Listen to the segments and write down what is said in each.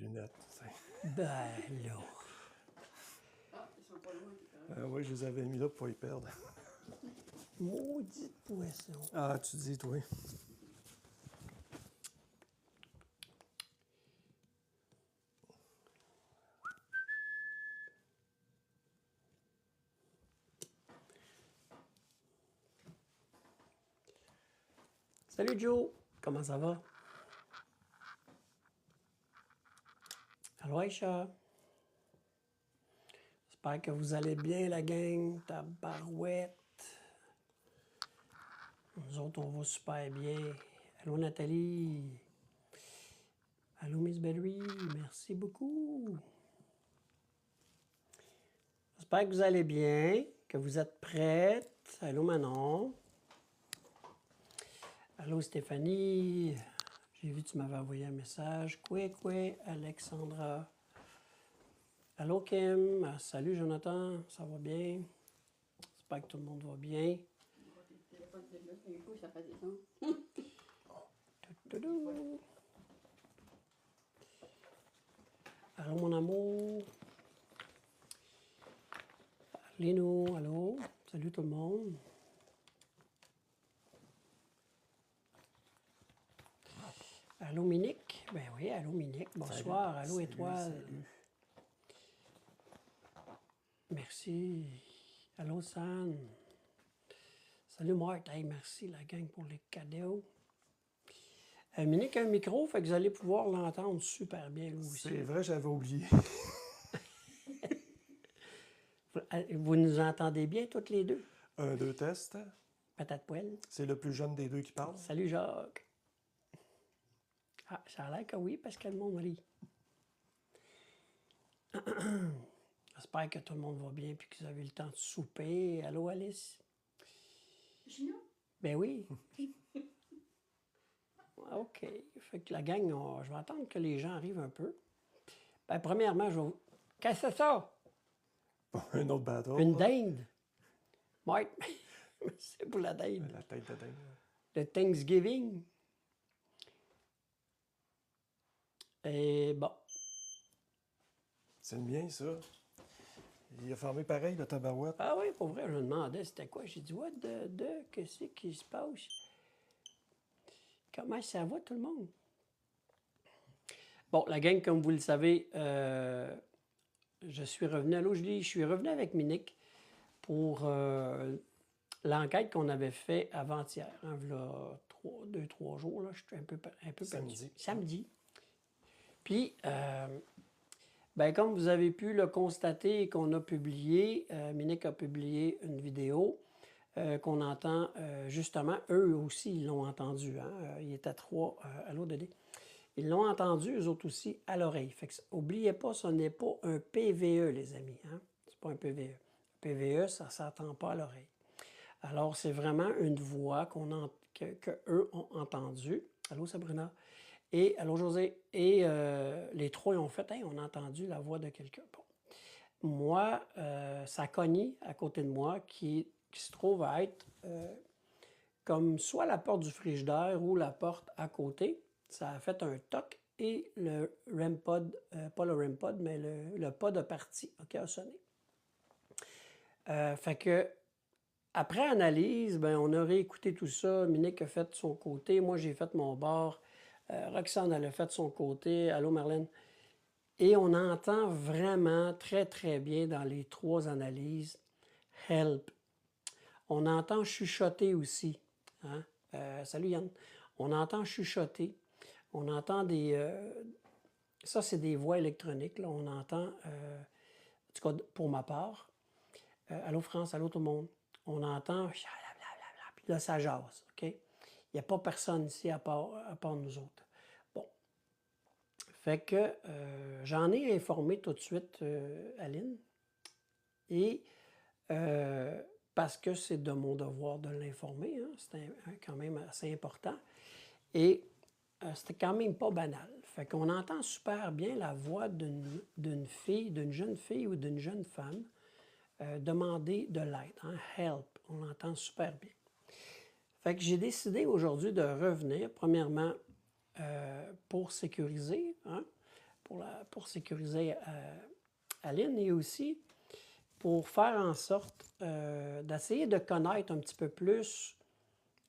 lunettes. T'sais. Ben là. Ah, ils sont pas loin, t'es correct. Oui, je les avais mis là pour pas y perdre. Maudit poisson. Ah, tu dis, toi. Salut Joe, comment ça va? Allô Aïcha? J'espère que vous allez bien la gang, ta barouette. Nous autres, on va super bien. Allô Nathalie? Allô Miss Berry, merci beaucoup. J'espère que vous allez bien, que vous êtes prêtes. Allô Manon? Allô Stéphanie? J'ai vu que tu m'avais envoyé un message. Quoi, Alexandra? Allô Kim? Salut Jonathan, ça va bien? J'espère que tout le monde va bien. Tes téléphones, c'est là. Du coup, ça fait des sons. Toudou. Allô mon amour? Parlez-nous, allô? Salut tout le monde. Allô Minique? Ben oui, allô Minique, bonsoir. Allô Salut, Étoile? salut. Merci. Allô San? Salut Marc. Hey, merci la gang pour les cadeaux. Minique a un micro, fait que vous allez pouvoir l'entendre super bien lui aussi. C'est vrai, j'avais oublié. Vous nous entendez bien toutes les deux? 1, 2, test. Patate poêle. C'est le plus jeune des deux qui parle. Salut Jacques. Ah, ça a l'air que oui, parce que le monde rit. J'espère que tout le monde va bien et que vous avez le temps de souper. Allô Alice? Gino? Ben oui. OK. Fait que la gang, je vais attendre que les gens arrivent un peu. Ben, premièrement, je vais vous... Qu'est-ce que c'est ça? Un autre battle. Une là. dinde. Mike, c'est pour la dinde. La tête de dingue. Le Thanksgiving. Et bon. C'est le mien, ça. Il a fermé pareil, le tabarouette. Ah oui, pour vrai, je me demandais c'était quoi. J'ai dit, what qu'est-ce qui se passe? Comment ça va tout le monde? Bon, la gang, comme vous le savez, je suis revenu, allô Julie, je suis revenu avec Minique pour l'enquête qu'on avait fait avant-hier. Hein, voilà 2-3 jours, là, je suis un peu Samedi. perdu. Samedi. Puis, ben, comme vous avez pu le constater et qu'on a publié, Minique a publié une vidéo qu'on entend justement, eux aussi, ils l'ont entendu. Hein, ils étaient 3 à l'ODD. Ils l'ont entendu, eux autres aussi, à l'oreille. Fait que, oubliez pas, ce n'est pas un PVE, les amis. Hein? C'est pas un PVE. Un PVE, ça ne s'entend pas à l'oreille. Alors, c'est vraiment une voix que eux ont entendue. Allô, Sabrina? Et, allô, José? Et les 3 ont fait, hey, on a entendu la voix de quelqu'un. Bon. Moi, ça a cogné à côté de moi qui se trouve à être comme soit la porte du frigidaire ou la porte à côté. Ça a fait un toc et le REM pod, pas le REM pod, mais le pod a parti, OK, a sonné. Fait que, après analyse, ben, on a réécouté tout ça. Minique a fait son côté, moi j'ai fait mon bord. Roxane, elle a fait son côté. Allô, Marlène? Et on entend vraiment très, très bien dans les 3 analyses « help ». On entend chuchoter aussi. Hein? Salut Yann. On entend chuchoter. On entend des... ça, c'est des voix électroniques. Là. On entend, en tout cas pour ma part, allô France, allô tout le monde. On entend... Puis là, ça jase. OK? Il n'y a pas personne ici à part nous autres. Bon. Fait que j'en ai informé tout de suite Aline. Et... parce que c'est de mon devoir de l'informer, hein, c'est quand même assez important. Et c'était quand même pas banal. Fait qu'on entend super bien la voix d'une fille, d'une jeune fille ou d'une jeune femme demander de l'aide, hein, help. On l'entend super bien. Fait que j'ai décidé aujourd'hui de revenir, premièrement, pour sécuriser, hein, pour sécuriser Aline et aussi pour faire en sorte d'essayer de connaître un petit peu plus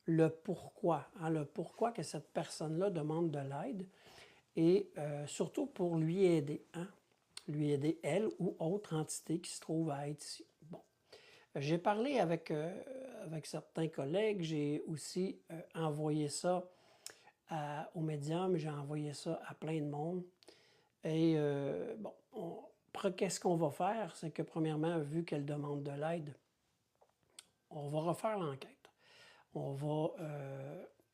le pourquoi, hein, le pourquoi que cette personne-là demande de l'aide et surtout pour lui aider, hein, lui aider elle ou autre entité qui se trouve à être ici. Bon. J'ai parlé avec certains collègues, j'ai aussi envoyé ça au médium, j'ai envoyé ça à plein de monde. Et bon, qu'est-ce qu'on va faire? C'est que premièrement, vu qu'elle demande de l'aide, on va refaire l'enquête. On va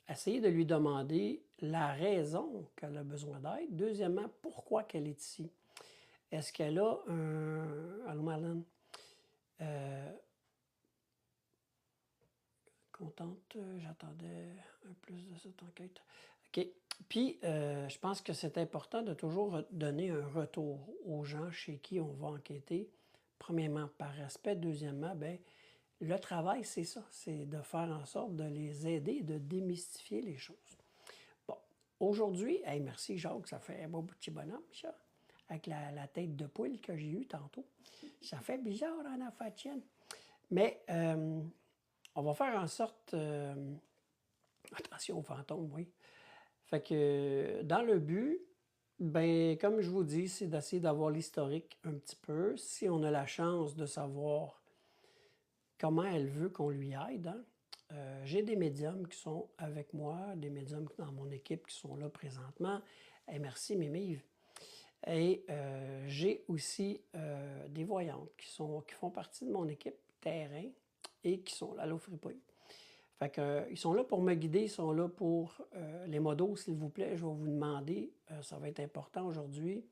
essayer de lui demander la raison qu'elle a besoin d'aide. Deuxièmement, pourquoi qu'elle est ici? Est-ce qu'elle a un... Allô, Marlène? Contente, j'attendais un plus de cette enquête. OK. Puis, je pense que c'est important de toujours donner un retour aux gens chez qui on va enquêter. Premièrement, par respect. Deuxièmement, bien, le travail, c'est ça. C'est de faire en sorte de les aider, de démystifier les choses. Bon. Aujourd'hui, hey, merci Jacques, ça fait un beau petit bonhomme, ça. Avec la tête de poule que j'ai eue tantôt. Ça fait bizarre en affaire tienne. Mais... on va faire en sorte... attention aux fantômes, oui. Fait que dans le but, ben comme je vous dis, c'est d'essayer d'avoir l'historique un petit peu. Si on a la chance de savoir comment elle veut qu'on lui aide, hein. J'ai des médiums qui sont avec moi, des médiums dans mon équipe qui sont là présentement. Et merci, Mimive. Et j'ai aussi des voyantes qui font partie de mon équipe terrain et qui sont là, allô Fripouille. Fait que, ils sont là pour me guider, ils sont là pour les modos, s'il vous plaît. Je vais vous demander, ça va être important aujourd'hui,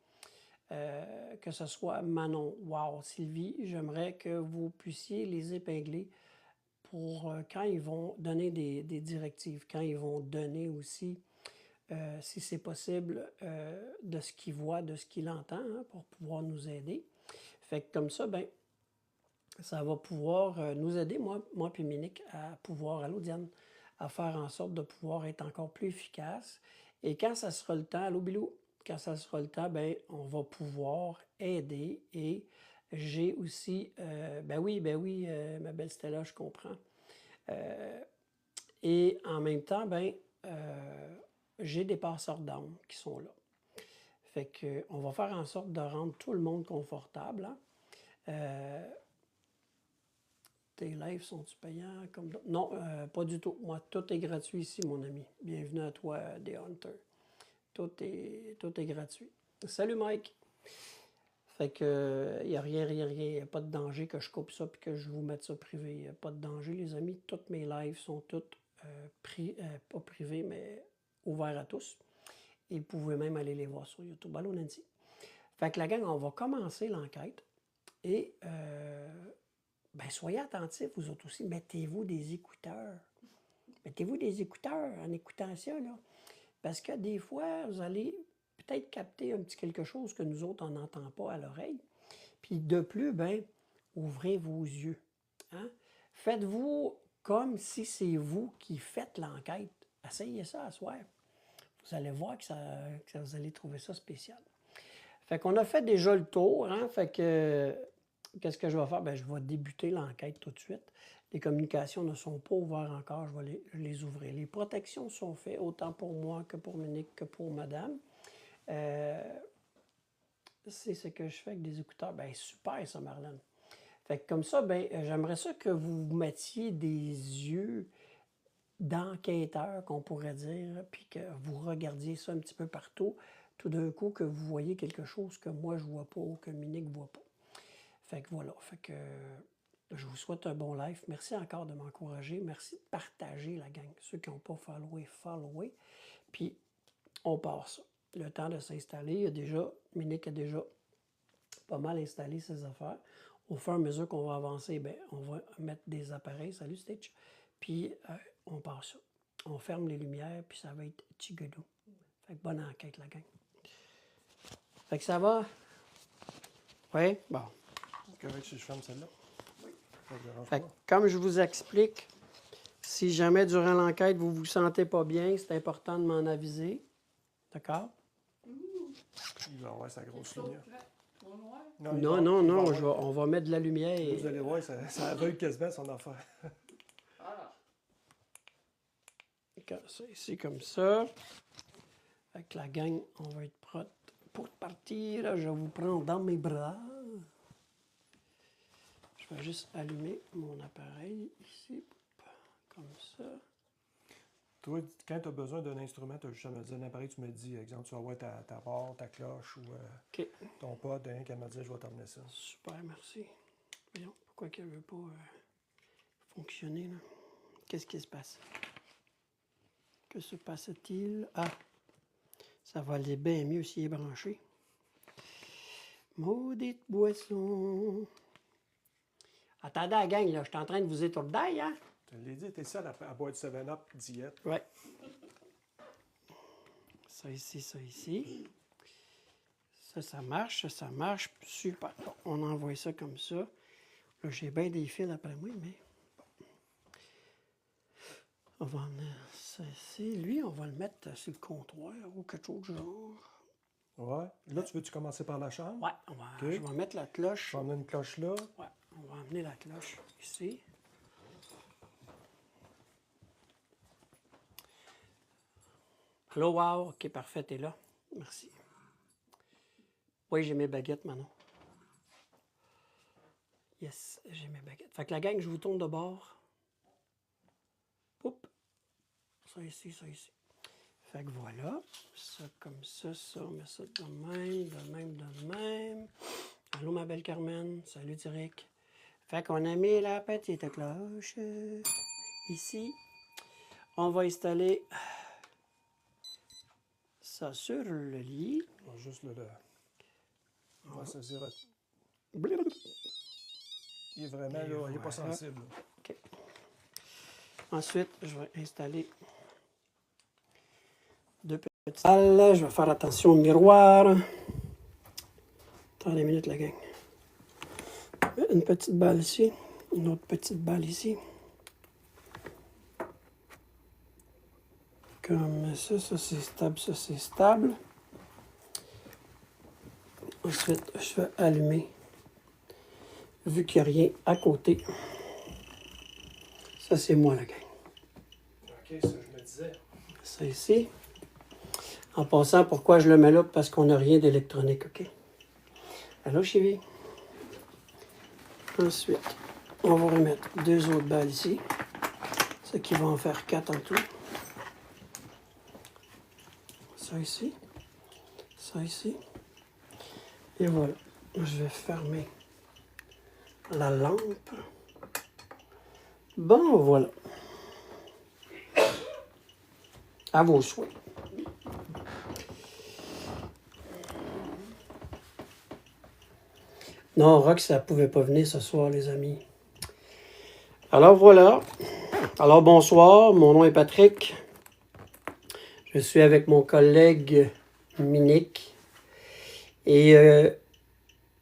que ce soit Manon, Wow, Sylvie, j'aimerais que vous puissiez les épingler pour quand ils vont donner des directives, quand ils vont donner aussi, si c'est possible, de ce qu'il voit, de ce qu'il entend, hein, pour pouvoir nous aider. Fait que comme ça, ben ça va pouvoir nous aider, moi puis Minique, à pouvoir, allô Diane, à faire en sorte de pouvoir être encore plus efficace. Et quand ça sera le temps, allô Bilou, quand ça sera le temps, ben on va pouvoir aider. Et j'ai aussi, ben oui, ma belle Stella, je comprends. Et en même temps, ben j'ai des passeurs d'âme qui sont là. Fait que on va faire en sorte de rendre tout le monde confortable, hein. Tes lives sont-ils payants comme d'autres? Non, pas du tout. Moi, tout est gratuit ici, mon ami. Bienvenue à toi, The Hunter. Tout est gratuit. Salut, Mike! Fait que, il n'y a rien. Il n'y a pas de danger que je coupe ça puis que je vous mette ça privé. Il n'y a pas de danger, les amis. Toutes mes lives sont toutes, pas privées, mais ouverts à tous. Et vous pouvez même aller les voir sur YouTube. Allô, Nancy? Fait que la gang, on va commencer l'enquête. Et... ben, soyez attentifs, vous autres aussi. Mettez-vous des écouteurs. Mettez-vous des écouteurs en écoutant ça, là. Parce que des fois, vous allez peut-être capter un petit quelque chose que nous autres, on n'entend pas à l'oreille. Puis de plus, ben, ouvrez vos yeux. Hein? Faites-vous comme si c'est vous qui faites l'enquête. Essayez ça à soir. Vous allez voir que vous allez trouver ça spécial. Fait qu'on a fait déjà le tour, hein? Fait que... Qu'est-ce que je vais faire? Bien, je vais débuter l'enquête tout de suite. Les communications ne sont pas ouvertes encore, je vais les ouvrir. Les protections sont faites, autant pour moi que pour Monique que pour madame. C'est ce que je fais avec des écouteurs. Bien, super ça, Marlène. Fait que comme ça, bien, j'aimerais ça que vous mettiez des yeux d'enquêteur, qu'on pourrait dire, puis que vous regardiez ça un petit peu partout. Tout d'un coup, que vous voyez quelque chose que moi, je ne vois pas ou que Monique ne voit pas. Fait que voilà, fait que je vous souhaite un bon live. Merci encore de m'encourager. Merci de partager la gang. Ceux qui n'ont pas followé. Puis, on passe. Le temps de s'installer. Monique a déjà pas mal installé ses affaires. Au fur et à mesure qu'on va avancer, bien, on va mettre des appareils. Salut Stitch. Puis, on passe ça. On ferme les lumières, puis ça va être chigoudou. Fait que bonne enquête, la gang. Fait que ça va? Oui? Bon. C'est correct si je ferme celle-là? Oui. Fait que, comme je vous explique, si jamais durant l'enquête vous vous sentez pas bien, c'est important de m'en aviser. D'accord? Il va avoir sa grosse lumière. Trop noir? On va mettre de la lumière. Vous allez voir, ça aveugle quasiment son affaire. Voilà. Ça ici comme ça. Avec la gang, on va être prêt pour partir. Je vais vous prendre dans mes bras. Je vais juste allumer mon appareil ici. Comme ça. Toi, quand tu as besoin d'un instrument, tu as juste à me dire un appareil, tu me dis, exemple, tu vas avoir ta barre, ta cloche ou ton pod, qu'à me dire, je vais t'emmener ça. Super, merci. Voyons, pourquoi qu'elle ne veut pas fonctionner, là? Qu'est-ce qui se passe? Que se passe-t-il? Ah! Ça va aller bien mieux s'il est branché. Maudite boisson! Attendez, la gang, là, je suis en train de vous étourdir, hein? Je te l'ai dit, t'es seul à boire du 7-Up diète. Ouais. Ça ici, ça ici. Ça marche, ça marche. Super. Bon, on envoie ça comme ça. Là, j'ai bien des fils après moi, mais bon. On va emmener ça ici. Lui, on va le mettre sur le comptoir ou quelque chose du genre. Ouais. Là, tu veux-tu commencer par la chambre? Ouais, je vais mettre la cloche. On a une cloche là. Ouais, on va emmener la cloche ici. Allô, wow. OK, parfait, t'es là. Merci. Oui, j'ai mes baguettes, Manon. Yes, j'ai mes baguettes. Fait que la gang, je vous tourne de bord. Poup. Ça ici, ça ici. Fait que voilà. Ça comme ça, on met ça de même, de même, de même. Allô, ma belle Carmen. Salut, Direct. Fait qu'on a mis la petite cloche ici. On va installer ça sur le lit. On va juste on va saisir. Blum. Il est vraiment, là, il n'est pas sensible. Là. OK. Ensuite, je vais installer deux petites salles. Je vais faire attention au miroir. Attendez une minute, la gang. Une petite balle ici. Une autre petite balle ici. Comme ça, ça c'est stable, ça c'est stable. Ensuite, je vais allumer. Vu qu'il n'y a rien à côté. Ça c'est moi, la gang. OK, ça je me disais. Ça ici. En passant, pourquoi je le mets là? Parce qu'on n'a rien d'électronique, OK? Allô, chérie? Ensuite, on va remettre deux autres balles ici. Ce qui va en faire 4 en tout. Ça ici. Ça ici. Et voilà. Je vais fermer la lampe. Bon, voilà. À vos souhaits. Non, Rox, ça ne pouvait pas venir ce soir, les amis. Alors voilà. Alors bonsoir, mon nom est Patrick. Je suis avec mon collègue Minique. Et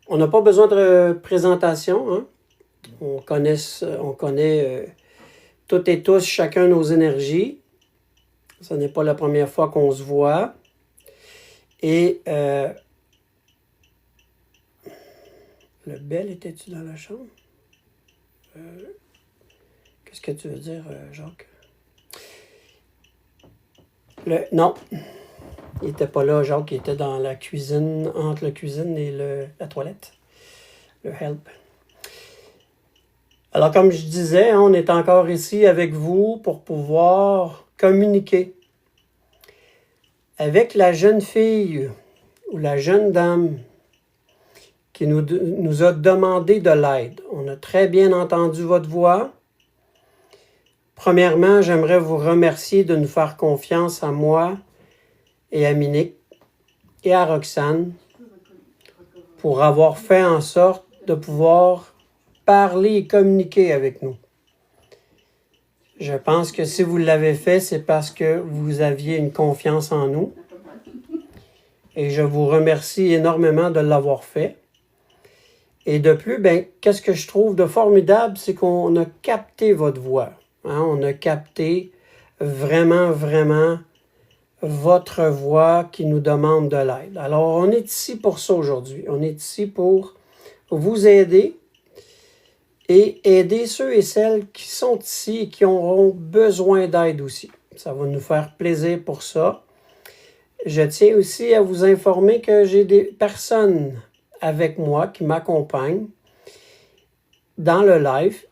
on n'a pas besoin de présentation. Hein? On connaît toutes et tous chacun nos énergies. Ce n'est pas la première fois qu'on se voit. Et le bel, était-tu dans la chambre? Qu'est-ce que tu veux dire, Jacques? Non, il n'était pas là, Jacques, il était dans la cuisine, entre la cuisine et la toilette, le help. Alors, comme je disais, on est encore ici avec vous pour pouvoir communiquer avec la jeune fille ou la jeune dame qui nous a demandé de l'aide. On a très bien entendu votre voix. Premièrement, j'aimerais vous remercier de nous faire confiance à moi et à Minique et à Roxane pour avoir fait en sorte de pouvoir parler et communiquer avec nous. Je pense que si vous l'avez fait, c'est parce que vous aviez une confiance en nous. Et je vous remercie énormément de l'avoir fait. Et de plus, qu'est-ce que je trouve de formidable, c'est qu'on a capté votre voix. Hein? On a capté vraiment, vraiment votre voix qui nous demande de l'aide. Alors, on est ici pour ça aujourd'hui. On est ici pour vous aider et aider ceux et celles qui sont ici et qui auront besoin d'aide aussi. Ça va nous faire plaisir pour ça. Je tiens aussi à vous informer que j'ai des personnes avec moi qui m'accompagnent dans le live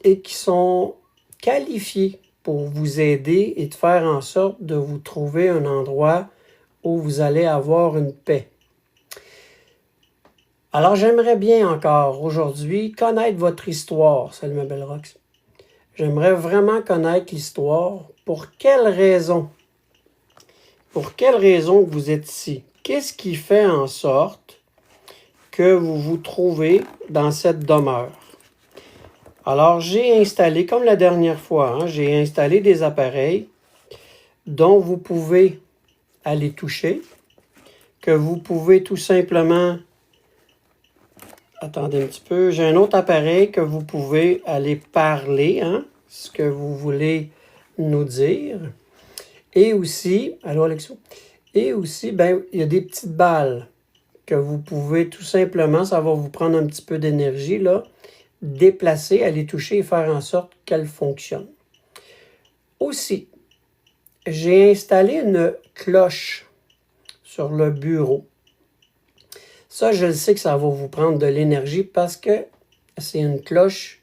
et qui sont qualifiées pour vous aider et de faire en sorte de vous trouver un endroit où vous allez avoir une paix. Alors, j'aimerais bien encore aujourd'hui connaître votre histoire. Salut ma belle Rox. J'aimerais vraiment connaître l'histoire. Pour quelle raison? Pour quelle raison que vous êtes ici? Qu'est-ce qui fait en sorte que vous vous trouvez dans cette demeure? Alors, j'ai installé, comme la dernière fois, j'ai installé des appareils dont vous pouvez aller toucher, que vous pouvez tout simplement... Attendez un petit peu. J'ai un autre appareil que vous pouvez aller parler, ce que vous voulez nous dire. Et aussi, allô Alexo? Et aussi, il y a des petites balles que vous pouvez tout simplement, ça va vous prendre un petit peu d'énergie, là, déplacer, aller toucher et faire en sorte qu'elle fonctionne. Aussi, j'ai installé une cloche sur le bureau. Ça, je le sais que ça va vous prendre de l'énergie parce que c'est une cloche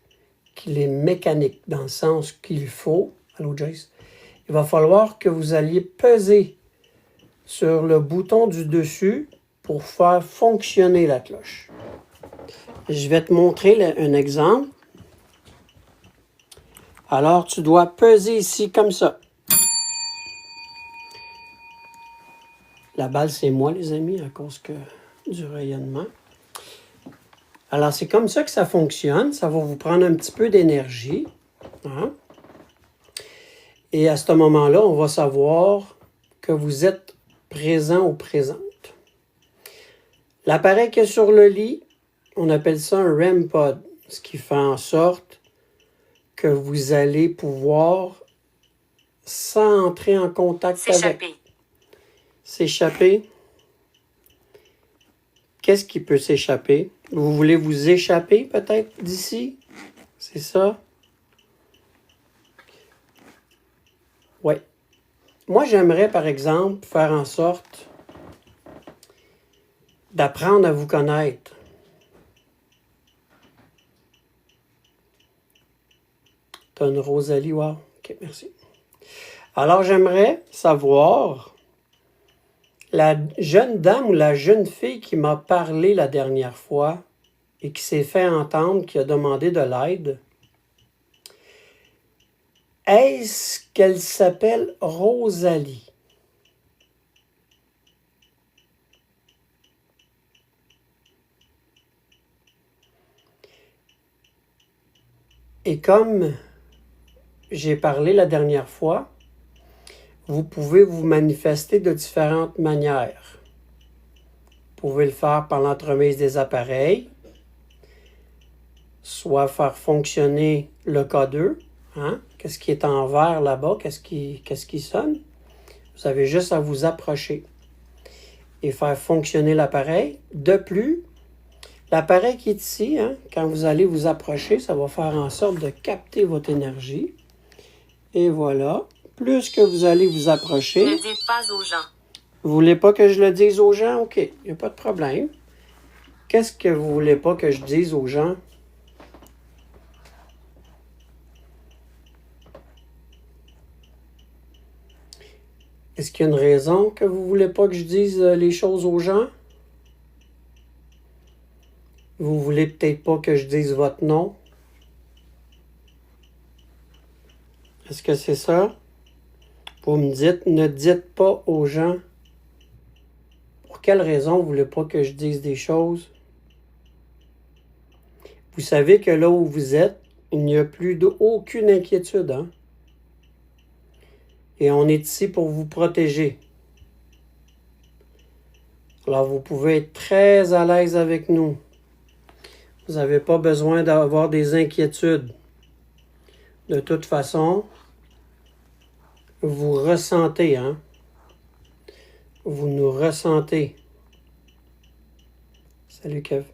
qui est mécanique, dans le sens qu'il faut, allô Joyce, il va falloir que vous alliez peser sur le bouton du dessus pour faire fonctionner la cloche. Je vais te montrer un exemple. Alors, tu dois peser ici comme ça. La balle, c'est moi, les amis, à cause du rayonnement. Alors, c'est comme ça que ça fonctionne. Ça va vous prendre un petit peu d'énergie. Et à ce moment-là, on va savoir que vous êtes présent ou présente. L'appareil qui est sur le lit, on appelle ça un REM pod, ce qui fait en sorte que vous allez pouvoir, sans entrer en contact avec... S'échapper. Qu'est-ce qui peut s'échapper? Vous voulez vous échapper peut-être d'ici? C'est ça? Oui. Moi, j'aimerais, par exemple, faire en sorte d'apprendre à vous connaître. T'as une Rosalie, wow. OK, merci. Alors, j'aimerais savoir, la jeune dame ou la jeune fille qui m'a parlé la dernière fois et qui s'est fait entendre, qui a demandé de l'aide, est-ce qu'elle s'appelle Rosalie? Et comme j'ai parlé la dernière fois, vous pouvez vous manifester de différentes manières. Vous pouvez le faire par l'entremise des appareils, soit faire fonctionner le K2, qu'est-ce qui est en vert là-bas, qu'est-ce qui sonne. Vous avez juste à vous approcher et faire fonctionner l'appareil. De plus, l'appareil qui est ici, quand vous allez vous approcher, ça va faire en sorte de capter votre énergie. Et voilà. Plus que vous allez vous approcher... Ne dites pas aux gens. Vous voulez pas que je le dise aux gens? OK, il n'y a pas de problème. Qu'est-ce que vous voulez pas que je dise aux gens? Est-ce qu'il y a une raison que vous voulez pas que je dise les choses aux gens? Vous voulez peut-être pas que je dise votre nom? Est-ce que c'est ça? Vous me dites, ne dites pas aux gens. Pour quelle raison vous voulez pas que je dise des choses? Vous savez que là où vous êtes, il n'y a plus aucune inquiétude, Et on est ici pour vous protéger. Alors, vous pouvez être très à l'aise avec nous. Vous n'avez pas besoin d'avoir des inquiétudes. De toute façon, vous ressentez, vous nous ressentez. Salut Kev.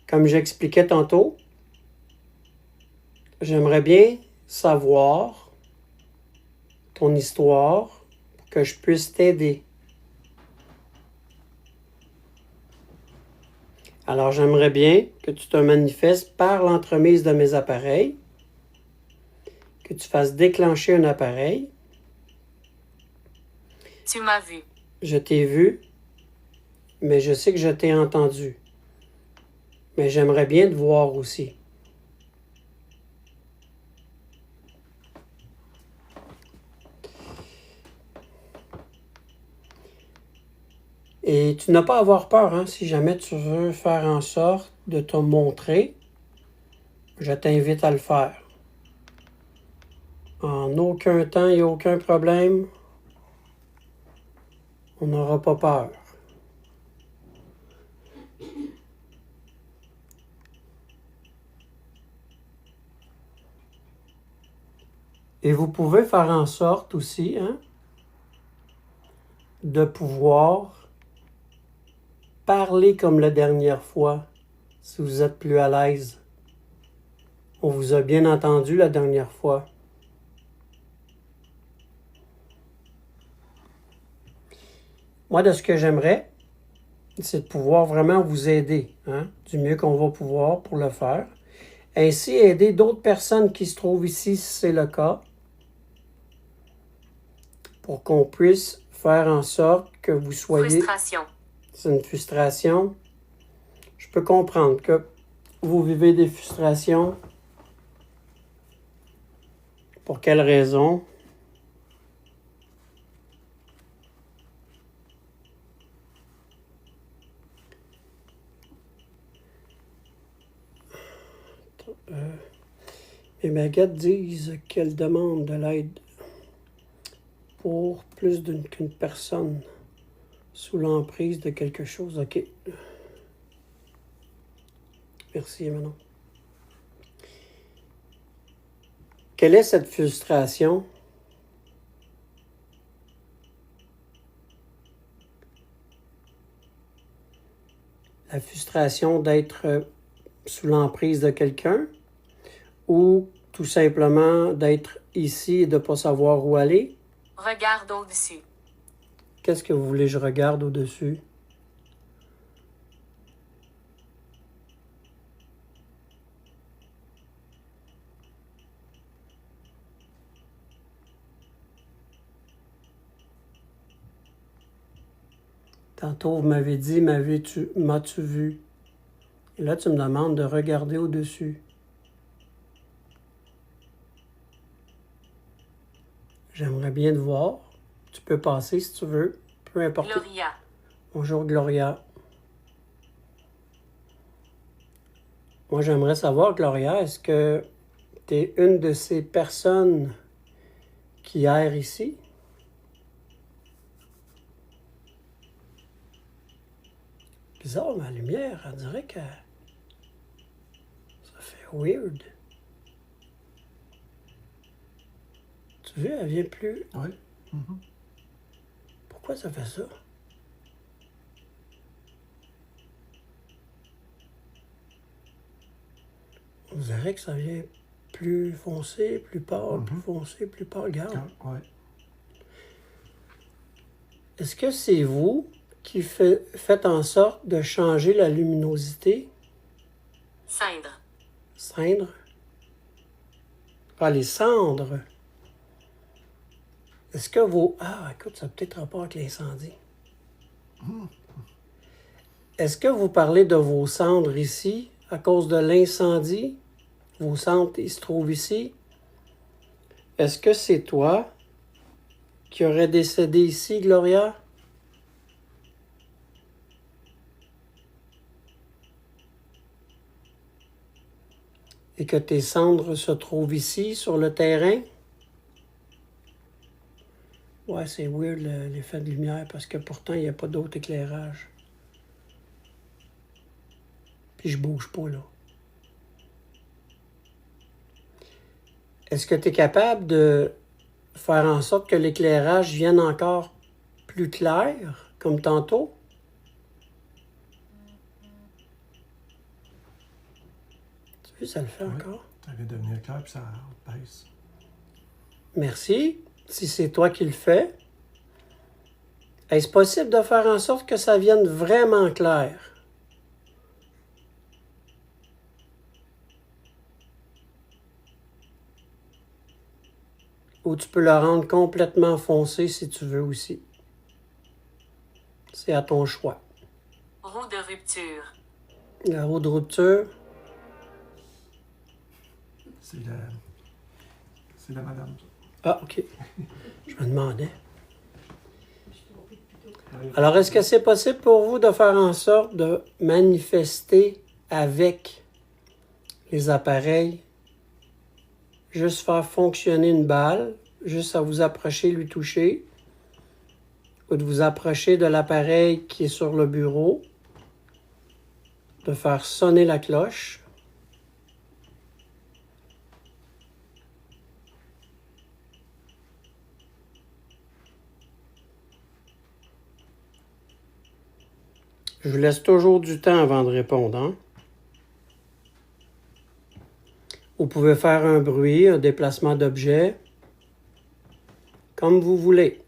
Comme j'expliquais tantôt, j'aimerais bien savoir ton histoire pour que je puisse t'aider. Alors, j'aimerais bien que tu te manifestes par l'entremise de mes appareils, que tu fasses déclencher un appareil. Tu m'as vu. Je t'ai vu, mais je sais que je t'ai entendu. Mais j'aimerais bien te voir aussi. Et tu n'as pas à avoir peur, hein, si jamais tu veux faire en sorte de te montrer, je t'invite à le faire. En aucun temps et aucun problème, on n'aura pas peur. Et vous pouvez faire en sorte aussi, hein, de pouvoir parler comme la dernière fois, si vous êtes plus à l'aise. On vous a bien entendu la dernière fois. Moi, de ce que j'aimerais, c'est de pouvoir vraiment vous aider, hein, du mieux qu'on va pouvoir pour le faire. Ainsi, aider d'autres personnes qui se trouvent ici, si c'est le cas, pour qu'on puisse faire en sorte que vous soyez... Frustration. C'est une frustration. Je peux comprendre que vous vivez des frustrations. Pour quelle raison? Mes baguettes disent qu'elles demandent de l'aide pour plus qu'une personne sous l'emprise de quelque chose. OK. Merci, Manon. Quelle est cette frustration? La frustration d'être sous l'emprise de quelqu'un ou tout simplement d'être ici et de ne pas savoir où aller? Regarde au-dessus. Qu'est-ce que vous voulez que je regarde au-dessus? Tantôt, vous m'avez dit, m'as-tu vu? Et là, tu me demandes de regarder au-dessus. J'aimerais bien te voir. Tu peux passer si tu veux. Peu importe. Gloria. Bonjour, Gloria. Moi, j'aimerais savoir, Gloria, est-ce que tu es une de ces personnes qui errent ici? Bizarre, ma lumière, on dirait que ça fait weird. Tu vois, elle vient plus. Oui. Mm-hmm. Pourquoi ça fait ça? On dirait que ça vient plus foncé, plus pâle, plus foncé, plus pâle. Regarde. Ouais. Est-ce que c'est vous qui faites en sorte de changer la luminosité? Cindre. Cindre? Ah, les cendres. Est-ce que vos... Ah, écoute, ça a peut-être rapport avec l'incendie. Est-ce que vous parlez de vos cendres ici à cause de l'incendie? Vos cendres, ils se trouvent ici. Est-ce que c'est toi qui aurais décédé ici, Gloria? Et que tes cendres se trouvent ici, sur le terrain? Ouais, c'est weird l'effet de lumière parce que pourtant, il n'y a pas d'autre éclairage. Puis je bouge pas, là. Est-ce que tu es capable de faire en sorte que l'éclairage vienne encore plus clair, comme tantôt. Tu vois, ça le fait encore. Ça vient de devenir clair, puis ça baisse. Merci. Si c'est toi qui le fais, est-ce possible de faire en sorte que ça vienne vraiment clair? Ou tu peux le rendre complètement foncé si tu veux aussi. C'est à ton choix. Roue de rupture. La roue de rupture, C'est la madame. ah, OK. Je me demandais. Alors, est-ce que c'est possible pour vous de faire en sorte de manifester avec les appareils, juste faire fonctionner une balle, juste à vous approcher, lui toucher, ou de vous approcher de l'appareil qui est sur le bureau, de faire sonner la cloche, je vous laisse toujours du temps avant de répondre. Hein? Vous pouvez faire un bruit, un déplacement d'objet, comme vous voulez.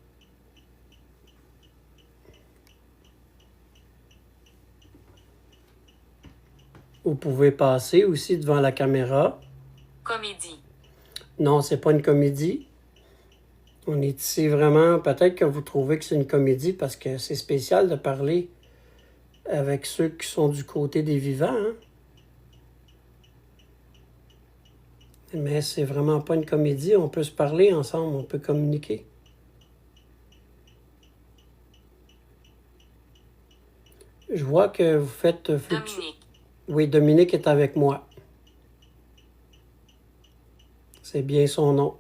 Vous pouvez passer aussi devant la caméra. Comédie. Non, c'est pas une comédie. On est ici vraiment, peut-être que vous trouvez que c'est une comédie parce que c'est spécial de parler avec ceux qui sont du côté des vivants. Hein? Mais c'est vraiment pas une comédie. On peut se parler ensemble, on peut communiquer. Je vois que vous faites... Dominique. Oui, Dominique est avec moi. C'est bien son nom.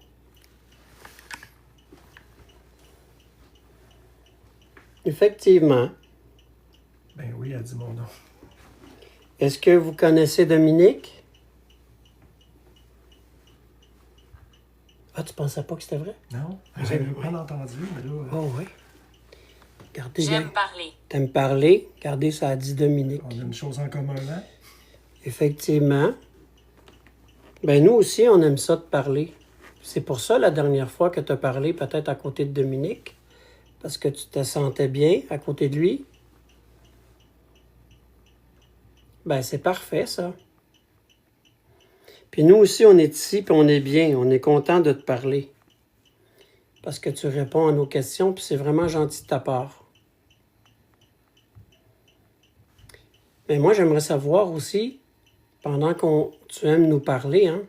Effectivement. Ben oui, elle dit mon nom. Est-ce que vous connaissez Dominique? Ah, tu pensais pas que c'était vrai? Non? J'avais pas entendu, mais là... Oh oui. Regardez bien. J'aime parler. T'aimes parler? Regardez, ça a dit Dominique. On a une chose en commun, là. Effectivement. Ben nous aussi, on aime ça de parler. C'est pour ça, la dernière fois que tu as parlé peut-être à côté de Dominique, parce que tu te sentais bien à côté de lui. Ben, c'est parfait, ça. Puis nous aussi, on est ici, puis on est bien. On est content de te parler. Parce que tu réponds à nos questions, puis c'est vraiment gentil de ta part. Mais moi, j'aimerais savoir aussi, pendant que tu aimes nous parler, hein,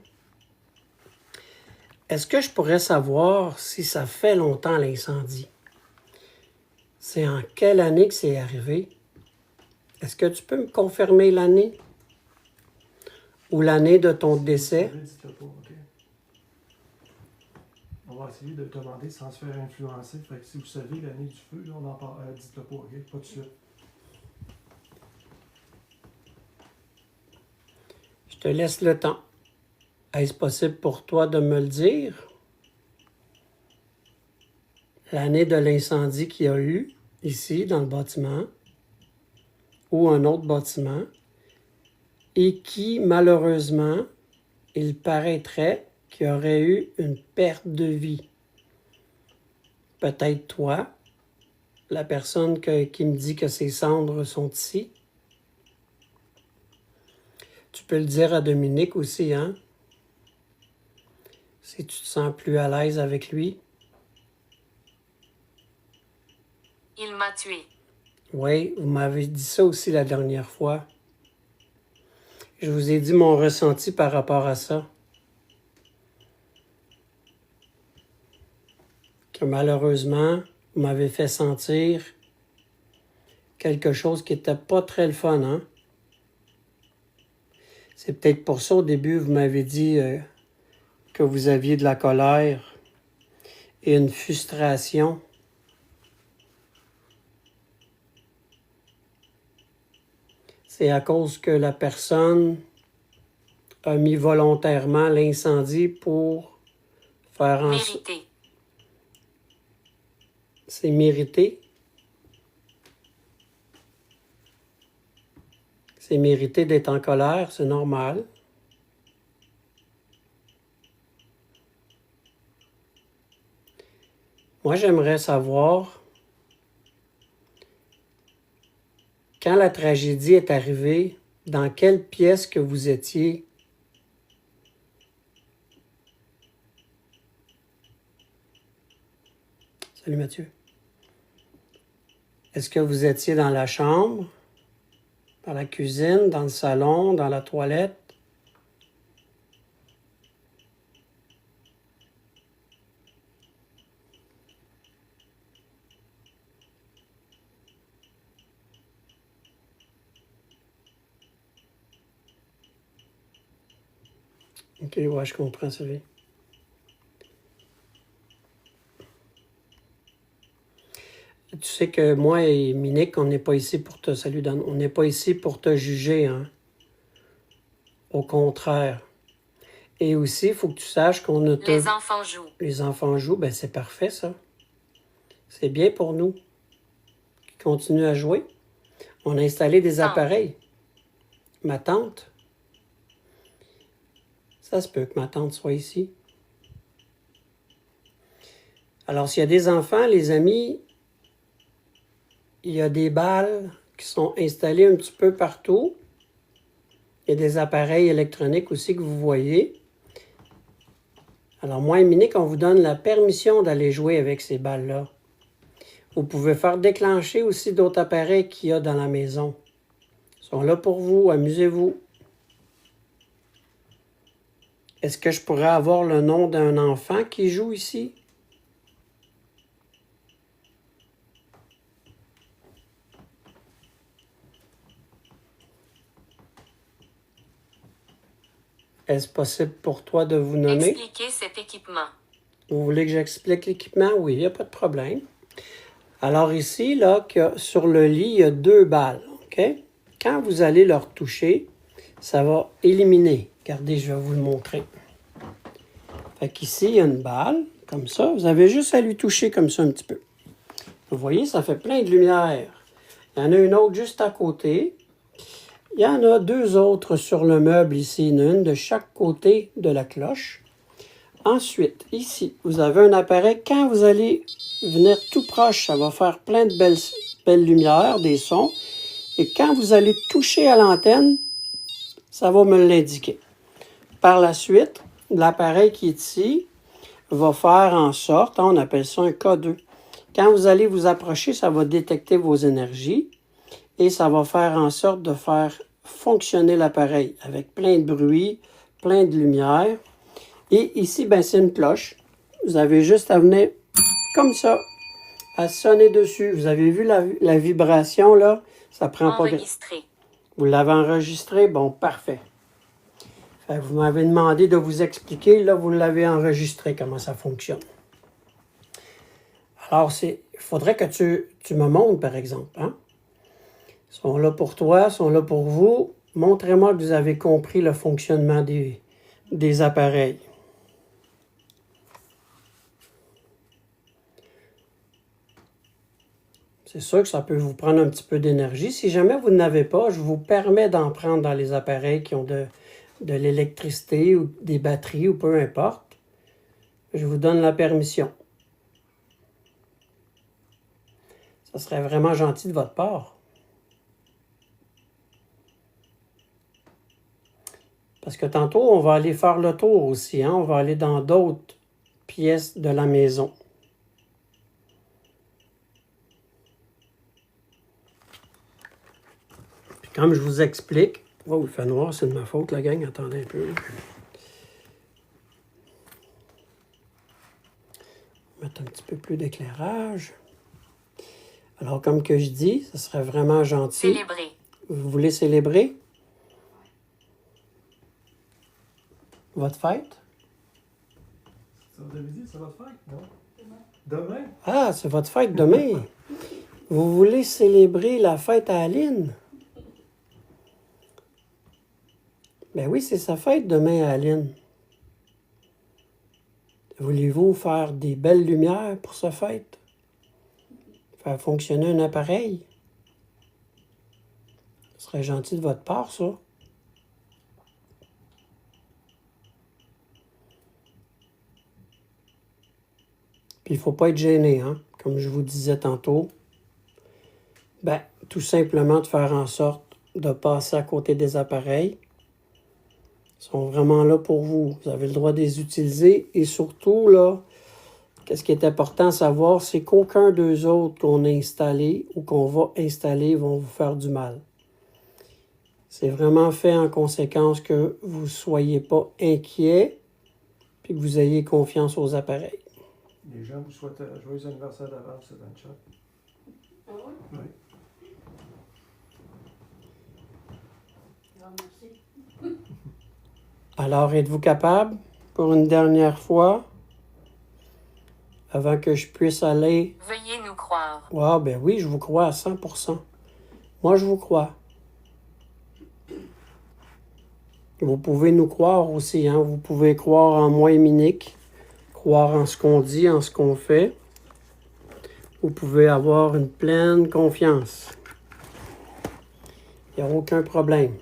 est-ce que je pourrais savoir si ça fait longtemps l'incendie? C'est en quelle année que c'est arrivé? Est-ce que tu peux me confirmer l'année? Ou l'année de ton décès? Dites-le pas, OK? On va essayer de te demander sans se faire influencer. Fait que si vous savez l'année du feu, là, on en parle. Dites-le pas, OK? Pas de suite. Je te laisse le temps. Est-ce possible pour toi de me le dire? L'année de l'incendie qu'il y a eu ici dans le bâtiment ou un autre bâtiment et qui, malheureusement, il paraîtrait qu'il y aurait eu une perte de vie. Peut-être toi, la personne qui me dit que ses cendres sont ici. Tu peux le dire à Dominique aussi, hein? Si tu te sens plus à l'aise avec lui. Il m'a tué. Oui, vous m'avez dit ça aussi la dernière fois. Je vous ai dit mon ressenti par rapport à ça. Que malheureusement, vous m'avez fait sentir quelque chose qui n'était pas très le fun, hein? C'est peut-être pour ça, au début, vous m'avez dit que vous aviez de la colère et une frustration. C'est à cause que la personne a mis volontairement l'incendie pour faire en sorte... Mérité. C'est mérité. C'est mérité d'être en colère, c'est normal. Moi, j'aimerais savoir, quand la tragédie est arrivée, dans quelle pièce que vous étiez? Salut Mathieu. Est-ce que vous étiez dans la chambre, dans la cuisine, dans le salon, dans la toilette? Ok, ouais, je comprends, Sylvie. Tu sais que moi et Minique, on n'est pas ici pour te saluer, on n'est pas ici pour te juger, hein. Au contraire. Et aussi, il faut que tu saches qu'on ne te... Les enfants jouent. Les enfants jouent, ben c'est parfait, ça. C'est bien pour nous. Qui continuent à jouer. On a installé des appareils. Ma tante, ça se peut que ma tante soit ici. Alors, s'il y a des enfants, les amis, il y a des balles qui sont installées un petit peu partout. Il y a des appareils électroniques aussi que vous voyez. Alors, moi et Minique, on vous donne la permission d'aller jouer avec ces balles-là. Vous pouvez faire déclencher aussi d'autres appareils qu'il y a dans la maison. Ils sont là pour vous, amusez-vous. Est-ce que je pourrais avoir le nom d'un enfant qui joue ici? Est-ce possible pour toi de vous nommer? Expliquez cet équipement. Vous voulez que j'explique l'équipement? Oui, il n'y a pas de problème. Alors ici, là, sur le lit, il y a 2 balles. OK? Quand vous allez leur toucher, ça va éliminer. Regardez, je vais vous le montrer. Fait qu'ici, il y a une balle, comme ça. Vous avez juste à lui toucher comme ça un petit peu. Vous voyez, ça fait plein de lumière. Il y en a une autre juste à côté. Il y en a 2 autres sur le meuble ici, une de chaque côté de la cloche. Ensuite, ici, vous avez un appareil. Quand vous allez venir tout proche, ça va faire plein de belles lumières, des sons. Et quand vous allez toucher à l'antenne, ça va me l'indiquer. Par la suite, l'appareil qui est ici va faire en sorte, on appelle ça un K2. Quand vous allez vous approcher, ça va détecter vos énergies et ça va faire en sorte de faire fonctionner l'appareil avec plein de bruit, plein de lumière. Et ici, ben, c'est une cloche. Vous avez juste à venir comme ça, à sonner dessus. Vous avez vu la vibration là? Ça prend pas... Enregistré. Vous l'avez enregistré? Bon, parfait. Vous m'avez demandé de vous expliquer. Là, vous l'avez enregistré, comment ça fonctionne. Alors, il faudrait que tu me montres, par exemple. Hein? Ils sont là pour toi, ils sont là pour vous. Montrez-moi que vous avez compris le fonctionnement des appareils. C'est sûr que ça peut vous prendre un petit peu d'énergie. Si jamais vous n'avez pas, je vous permets d'en prendre dans les appareils qui ont de l'électricité ou des batteries ou peu importe. Je vous donne la permission. Ça serait vraiment gentil de votre part. Parce que tantôt, on va aller faire le tour aussi. Hein? On va aller dans d'autres pièces de la maison. Puis comme je vous explique... Oh, il fait noir, c'est de ma faute, la gang. Attendez un peu. Mettre un petit peu plus d'éclairage. Alors, comme que je dis, ce serait vraiment gentil. Célébrer. Vous voulez célébrer votre fête? Vous avez dit, c'est votre fête, non? Demain? Ah, c'est votre fête demain. Vous voulez célébrer la fête à Aline? Ben oui, c'est sa fête demain à Aline. Voulez-vous faire des belles lumières pour sa fête? Faire fonctionner un appareil. Ce serait gentil de votre part, ça. Puis il ne faut pas être gêné, hein? Comme je vous disais tantôt. Ben, tout simplement de faire en sorte de passer à côté des appareils. Ils sont vraiment là pour vous. Vous avez le droit de les utiliser. Et surtout, là, qu'est-ce qui est important à savoir, c'est qu'aucun d'eux autres qu'on a installés ou qu'on va installer vont vous faire du mal. C'est vraiment fait en conséquence que vous ne soyez pas inquiets puis que vous ayez confiance aux appareils. Les gens vous souhaitent joyeux anniversaire d'avance dans le chat. Ah ouais? Oui. Ah, merci. Alors, êtes-vous capable, pour une dernière fois, avant que je puisse aller... Veuillez nous croire. Ah, ben oui, je vous crois à 100%. Moi, je vous crois. Vous pouvez nous croire aussi, hein. Vous pouvez croire en moi et Minique, croire en ce qu'on dit, en ce qu'on fait. Vous pouvez avoir une pleine confiance. Il n'y a aucun problème.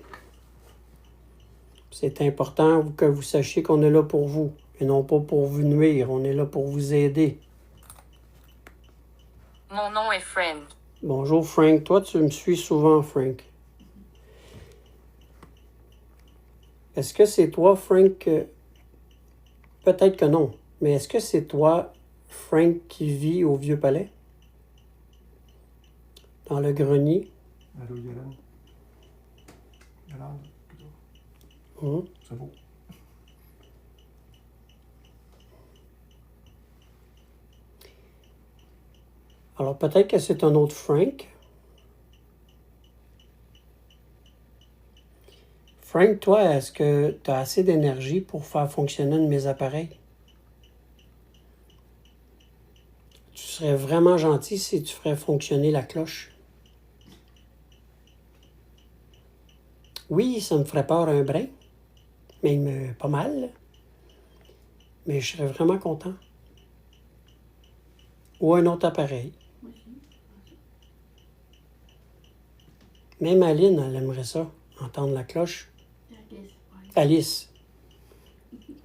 C'est important que vous sachiez qu'on est là pour vous et non pas pour vous nuire. On est là pour vous aider. Mon nom est Frank. Bonjour Frank. Toi, tu me suis souvent, Frank. Est-ce que c'est toi, Frank? Peut-être que non. Mais est-ce que c'est toi, Frank, qui vit au Vieux-Palais? Dans le grenier? Allô, Yolande? Yolande, plutôt. C'est beau. Alors peut-être que c'est un autre Frank. Frank, toi, est-ce que tu as assez d'énergie pour faire fonctionner un de mes appareils? Tu serais vraiment gentil si tu ferais fonctionner la cloche. Oui, ça me ferait peur un brin, même pas mal, mais je serais vraiment content. Ou un autre appareil. Même Aline, elle aimerait ça, entendre la cloche. Alice.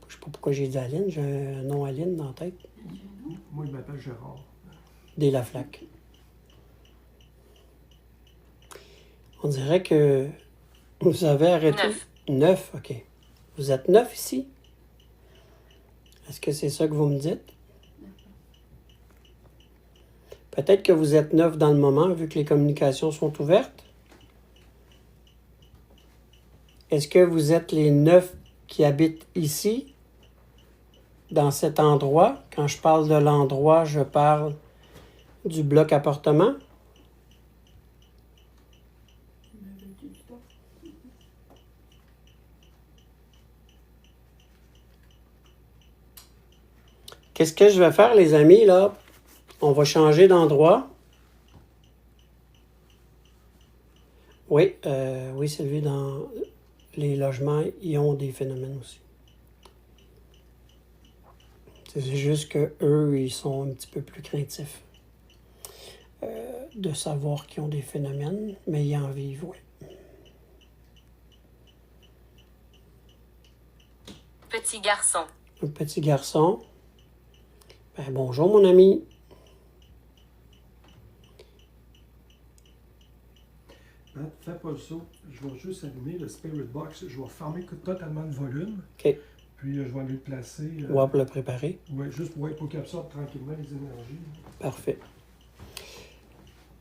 Je sais pas pourquoi j'ai dit Aline, j'ai un nom Aline dans la tête. Moi, il m'appelle Gérard. Des Laflaque. On dirait que vous avez arrêté. 9. 9, ok. Vous êtes 9 ici? Est-ce que c'est ça que vous me dites? Peut-être que vous êtes 9 dans le moment, vu que les communications sont ouvertes. Est-ce que vous êtes les 9 qui habitent ici, dans cet endroit? Quand je parle de l'endroit, je parle du bloc appartement. Qu'est-ce que je vais faire, les amis, là? On va changer d'endroit. Oui, oui, Sylvie, dans les logements, ils ont des phénomènes aussi. C'est juste qu'eux, ils sont un petit peu plus craintifs de savoir qu'ils ont des phénomènes, mais ils en vivent, oui. Petit garçon. Un petit garçon. Ben, bonjour, mon ami. Ben, fais pas le saut. Je vais juste allumer le Spirit Box. Je vais fermer totalement le volume. OK. Puis je vais aller le placer. Ouais, pour le préparer. Oui, juste pour qu'il absorbe tranquillement les énergies. Parfait.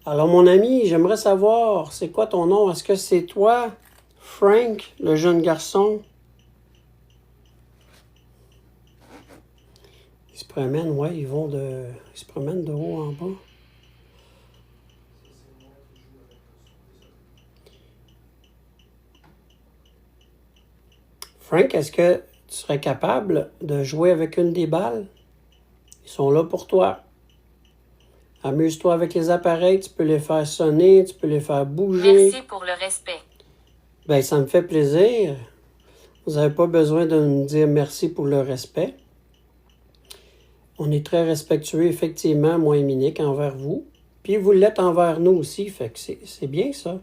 Alors, mon ami, j'aimerais savoir, c'est quoi ton nom? Est-ce que c'est toi, Frank, le jeune garçon? Ils se promènent, ouais, ils se promènent de haut en bas. Frank, est-ce que tu serais capable de jouer avec une des balles? Ils sont là pour toi. Amuse-toi avec les appareils, tu peux les faire sonner, tu peux les faire bouger. Merci pour le respect. Ben, ça me fait plaisir. Vous n'avez pas besoin de me dire merci pour le respect. On est très respectueux, effectivement, moi et Minique, envers vous. Puis vous l'êtes envers nous aussi, fait que c'est bien ça.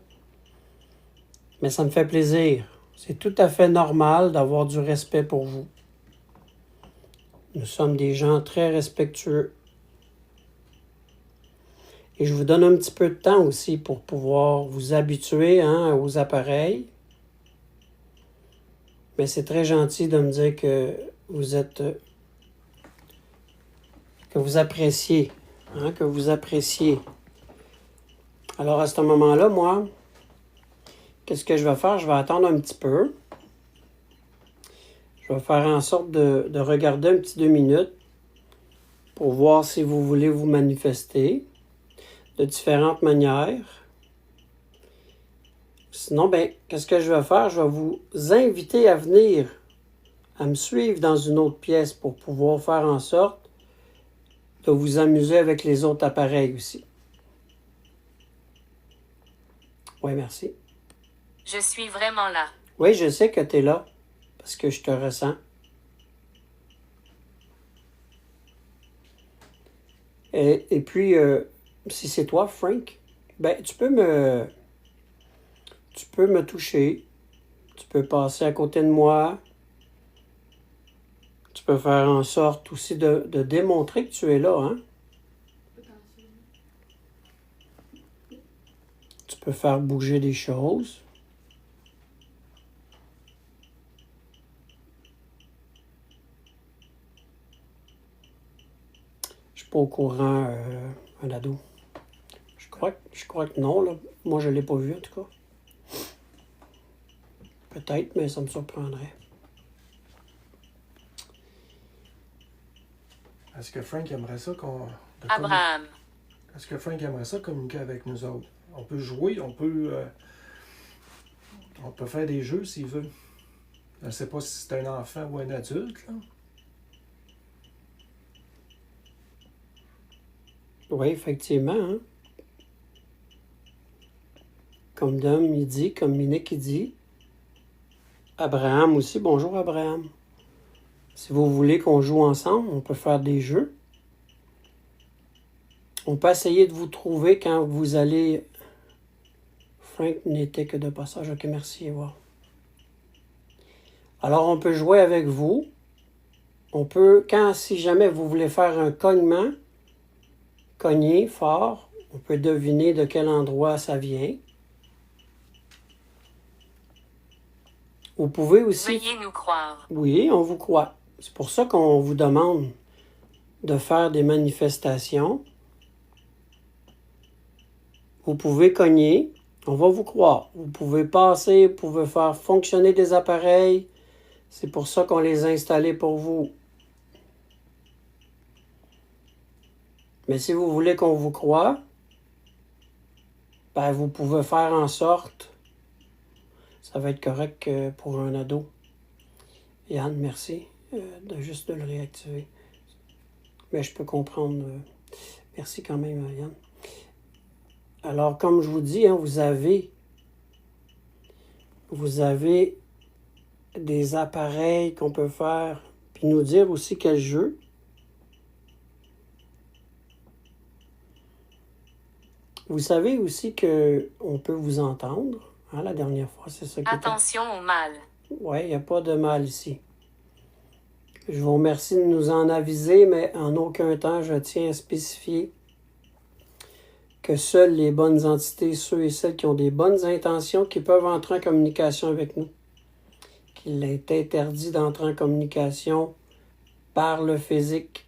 Mais ça me fait plaisir. C'est tout à fait normal d'avoir du respect pour vous. Nous sommes des gens très respectueux. Et je vous donne un petit peu de temps aussi pour pouvoir vous habituer aux appareils. Mais c'est très gentil de me dire que vous êtes... que vous appréciez. Que vous appréciez. Alors, à ce moment-là, moi, qu'est-ce que je vais faire? Je vais attendre un petit peu. Je vais faire en sorte de regarder un petit 2 minutes pour voir si vous voulez vous manifester de différentes manières. Sinon, qu'est-ce que je vais faire? Je vais vous inviter à venir, à me suivre dans une autre pièce pour pouvoir faire en sorte de vous amuser avec les autres appareils aussi. Oui, merci. Je suis vraiment là. Oui, je sais que tu es là, parce que je te ressens. Et puis, si c'est toi, Frank, tu peux me toucher. Tu peux passer à côté de moi. Tu peux faire en sorte aussi de démontrer que tu es là, Tu peux faire bouger des choses. Je suis pas au courant, un ado. Je crois que non, là. Moi, je l'ai pas vu, en tout cas. Peut-être, mais ça me surprendrait. Est-ce que Frank aimerait ça Abraham. Est-ce que Frank aimerait ça communiquer avec nous autres? On peut jouer, on peut faire des jeux s'il veut. Je ne sais pas si c'est un enfant ou un adulte, là. Oui, effectivement. Comme Dom, il dit, comme Minique, il dit. Abraham aussi. Bonjour, Abraham. Si vous voulez qu'on joue ensemble, on peut faire des jeux. On peut essayer de vous trouver quand vous allez... Frank n'était que de passage. Ok, merci, Eva. Alors, on peut jouer avec vous. On peut, si jamais vous voulez faire un cognement, cogner fort, on peut deviner de quel endroit ça vient. Vous pouvez aussi... Veuillez nous croire. Oui, on vous croit. C'est pour ça qu'on vous demande de faire des manifestations. Vous pouvez cogner, on va vous croire. Vous pouvez passer, vous pouvez faire fonctionner des appareils. C'est pour ça qu'on les a installés pour vous. Mais si vous voulez qu'on vous croie, vous pouvez faire en sorte, ça va être correct pour un ado. Yann, merci de le réactiver. Mais je peux comprendre. Merci quand même, Yann. Alors, comme je vous dis, vous avez des appareils qu'on peut faire, puis nous dire aussi quel jeu. Vous savez aussi qu'on peut vous entendre. La dernière fois, c'est ça qui Attention au mal. Oui, il n'y a pas de mal ici. Je vous remercie de nous en aviser, mais en aucun temps, je tiens à spécifier que seules les bonnes entités, ceux et celles qui ont des bonnes intentions, qui peuvent entrer en communication avec nous. Qu'il est interdit d'entrer en communication par le physique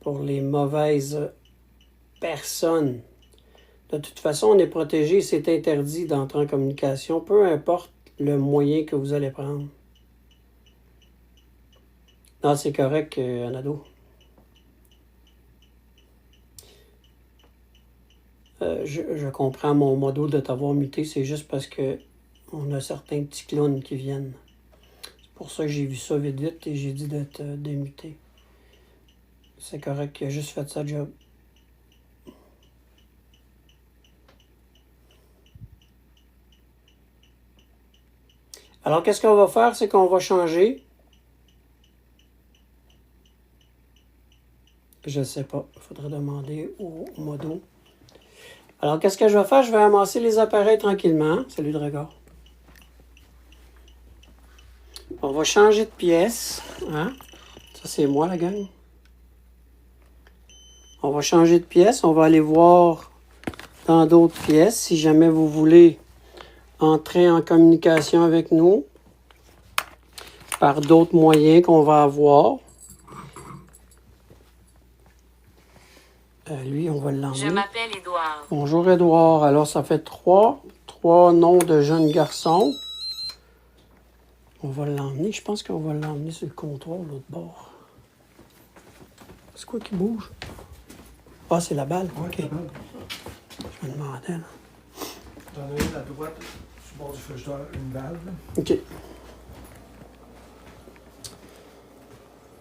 pour les mauvaises personnes. De toute façon, on est protégé, c'est interdit d'entrer en communication, peu importe le moyen que vous allez prendre. Non, c'est correct, un ado. Je comprends mon modo de t'avoir muté, c'est juste parce que on a certains petits clowns qui viennent. C'est pour ça que j'ai vu ça vite vite et j'ai dit de te démuter. C'est correct, il a juste fait sa job. Alors, qu'est-ce qu'on va faire? C'est qu'on va changer Je ne sais pas. Il faudrait demander au modo. Alors, qu'est-ce que je vais faire? Je vais amasser les appareils tranquillement. Salut, Dragar. On va changer de pièce. Hein? Ça, c'est moi, la gang. On va changer de pièce. On va aller voir dans d'autres pièces. Si jamais vous voulez entrer en communication avec nous par d'autres moyens qu'on va avoir. Lui, on va l'emmener. Je m'appelle Édouard. Bonjour, Édouard. Alors, ça fait trois noms de jeunes garçons. On va l'emmener. Je pense qu'on va l'emmener sur le comptoir, l'autre bord. C'est quoi qui bouge? Ah, c'est la balle. Ouais, OK. la balle. Je me demandais, là. T'en as une à droite, sur le bord du frigidaire, une valve. OK.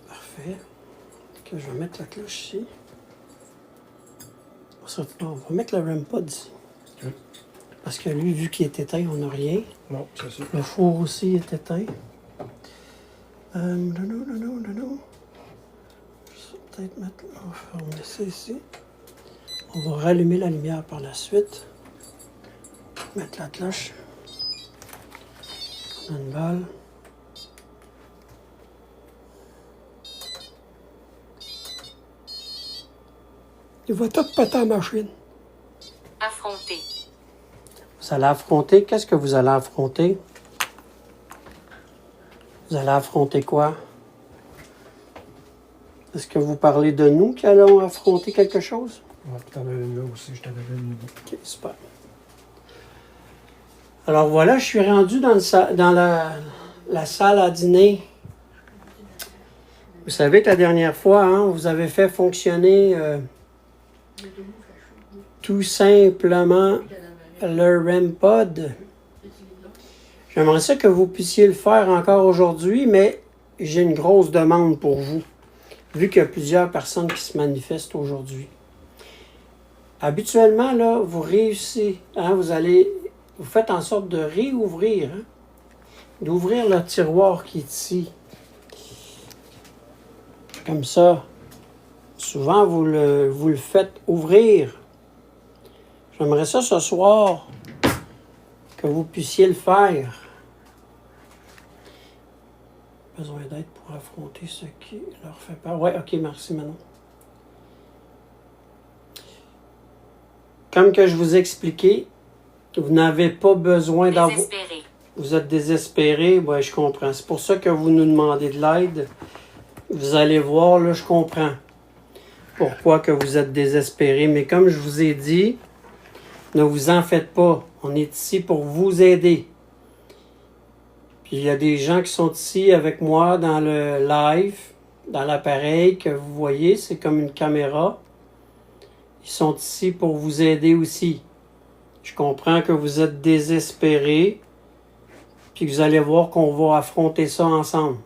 Parfait. OK, je vais mettre la cloche ici. On va mettre le REM pod ici. OK. Parce que lui, vu qu'il est éteint, on n'a rien. Non, c'est ça. Le four aussi est éteint. Je vais peut-être mettre... On va mettre ça ici. On va rallumer la lumière par la suite. Mettre la cloche. On a une balle. Il va tout péter la machine. Affronter. Vous allez affronter? Qu'est-ce que vous allez affronter? Vous allez affronter quoi? Est-ce que vous parlez de nous qui allons affronter quelque chose? Ouais, puis t'en as une là aussi, je t'avais donné une idée. OK, super. Alors voilà, je suis rendu dans la salle à dîner. Vous savez que la dernière fois, hein, vous avez fait fonctionner tout simplement le REM pod. J'aimerais ça que vous puissiez le faire encore aujourd'hui, mais j'ai une grosse demande pour vous, vu qu'il y a plusieurs personnes qui se manifestent aujourd'hui. Habituellement, là, vous réussissez, hein, vous faites en sorte de réouvrir, hein, d'ouvrir le tiroir qui est ici. Comme ça. Souvent, vous le faites ouvrir. J'aimerais ça ce soir que vous puissiez le faire. Besoin d'aide pour affronter ce qui leur fait peur. Oui, OK, merci Manon. Comme que je vous ai expliqué, vous n'avez pas besoin d'avoir... Désespéré. Vous êtes désespéré, oui, je comprends. C'est pour ça que vous nous demandez de l'aide. Vous allez voir, là, je comprends pourquoi que vous êtes désespéré. Mais comme je vous ai dit, ne vous en faites pas. On est ici pour vous aider. Puis il y a des gens qui sont ici avec moi dans le live, dans l'appareil que vous voyez, c'est comme une caméra. Ils sont ici pour vous aider aussi. Je comprends que vous êtes désespérés, puis vous allez voir qu'on va affronter ça ensemble.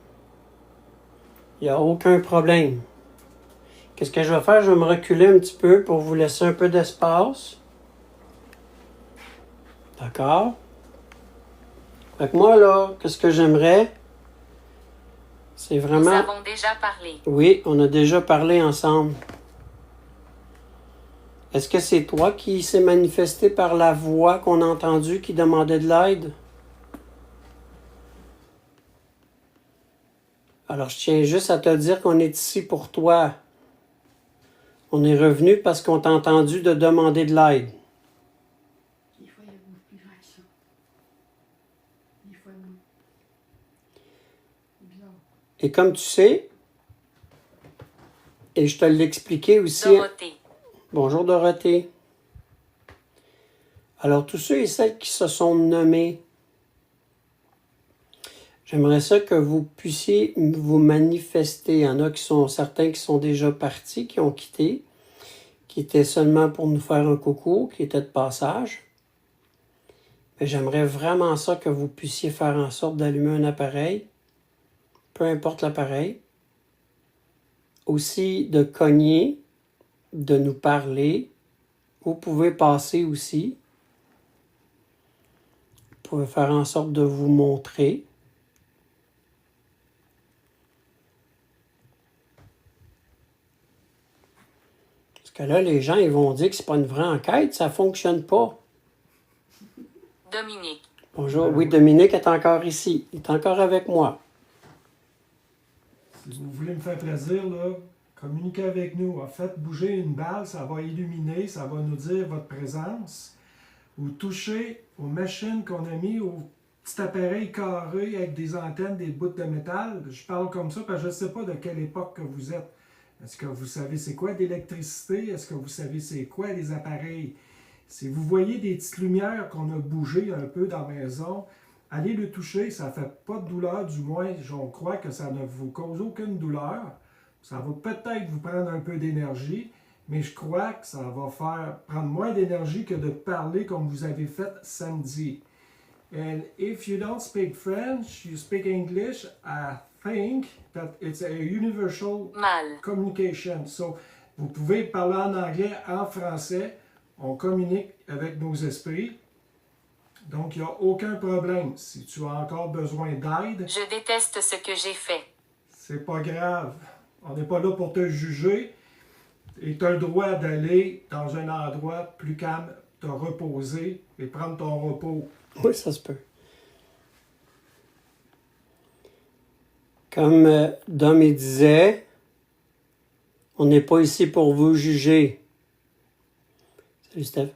Il n'y a aucun problème. Qu'est-ce que je vais faire? Je vais me reculer un petit peu pour vous laisser un peu d'espace. D'accord? Fait que moi, là, qu'est-ce que j'aimerais? C'est vraiment... Nous avons déjà parlé. Oui, on a déjà parlé ensemble. Est-ce que c'est toi qui s'est manifesté par la voix qu'on a entendue qui demandait de l'aide? Alors, je tiens juste à te dire qu'on est ici pour toi. On est revenu parce qu'on t'a entendu de demander de l'aide. Des fois, il y a beaucoup plus grand que ça. Des fois, non. C'est bizarre. Et comme tu sais, et je te l'ai expliqué aussi... Dorothée. Bonjour Dorothée. Alors, tous ceux et celles qui se sont nommés, j'aimerais ça que vous puissiez vous manifester. Il y en a qui sont certains qui sont déjà partis, qui ont quitté, qui étaient seulement pour nous faire un coucou, qui étaient de passage. Mais j'aimerais vraiment ça que vous puissiez faire en sorte d'allumer un appareil, peu importe l'appareil. Aussi de cogner, de nous parler. Vous pouvez passer aussi. Vous pouvez faire en sorte de vous montrer. que là, les gens, ils vont dire que c'est pas une vraie enquête, ça fonctionne pas. Dominique. Bonjour. Oui, Dominique est encore ici. Il est encore avec moi. Si vous voulez me faire plaisir, là, communiquez avec nous. Faites bouger une balle, ça va illuminer, ça va nous dire votre présence. Ou touchez aux machines qu'on a mis au petit appareil carré avec des antennes, des bouts de métal. Je parle comme ça parce que je ne sais pas de quelle époque que vous êtes. Est-ce que vous savez c'est quoi d'électricité? Est-ce que vous savez c'est quoi les appareils? Si vous voyez des petites lumières qu'on a bougées un peu dans la maison, allez le toucher, ça ne fait pas de douleur, du moins, on croit que ça ne vous cause aucune douleur. Ça va peut-être vous prendre un peu d'énergie, mais je crois que ça va prendre moins d'énergie que de parler comme vous avez fait samedi. And if you don't speak French, you speak English, I think that it's a universal Mal. communication. So, vous pouvez parler en anglais, en français, on communique avec nos esprits. Donc, il n'y a aucun problème. Si tu as encore besoin d'aide, Je déteste ce que j'ai fait. c'est pas grave. On n'est pas là pour te juger. Et tu as le droit d'aller dans un endroit plus calme, te reposer et prendre ton repos. Oui, ça se peut. Comme Dom il disait, on n'est pas ici pour vous juger. Salut Steph.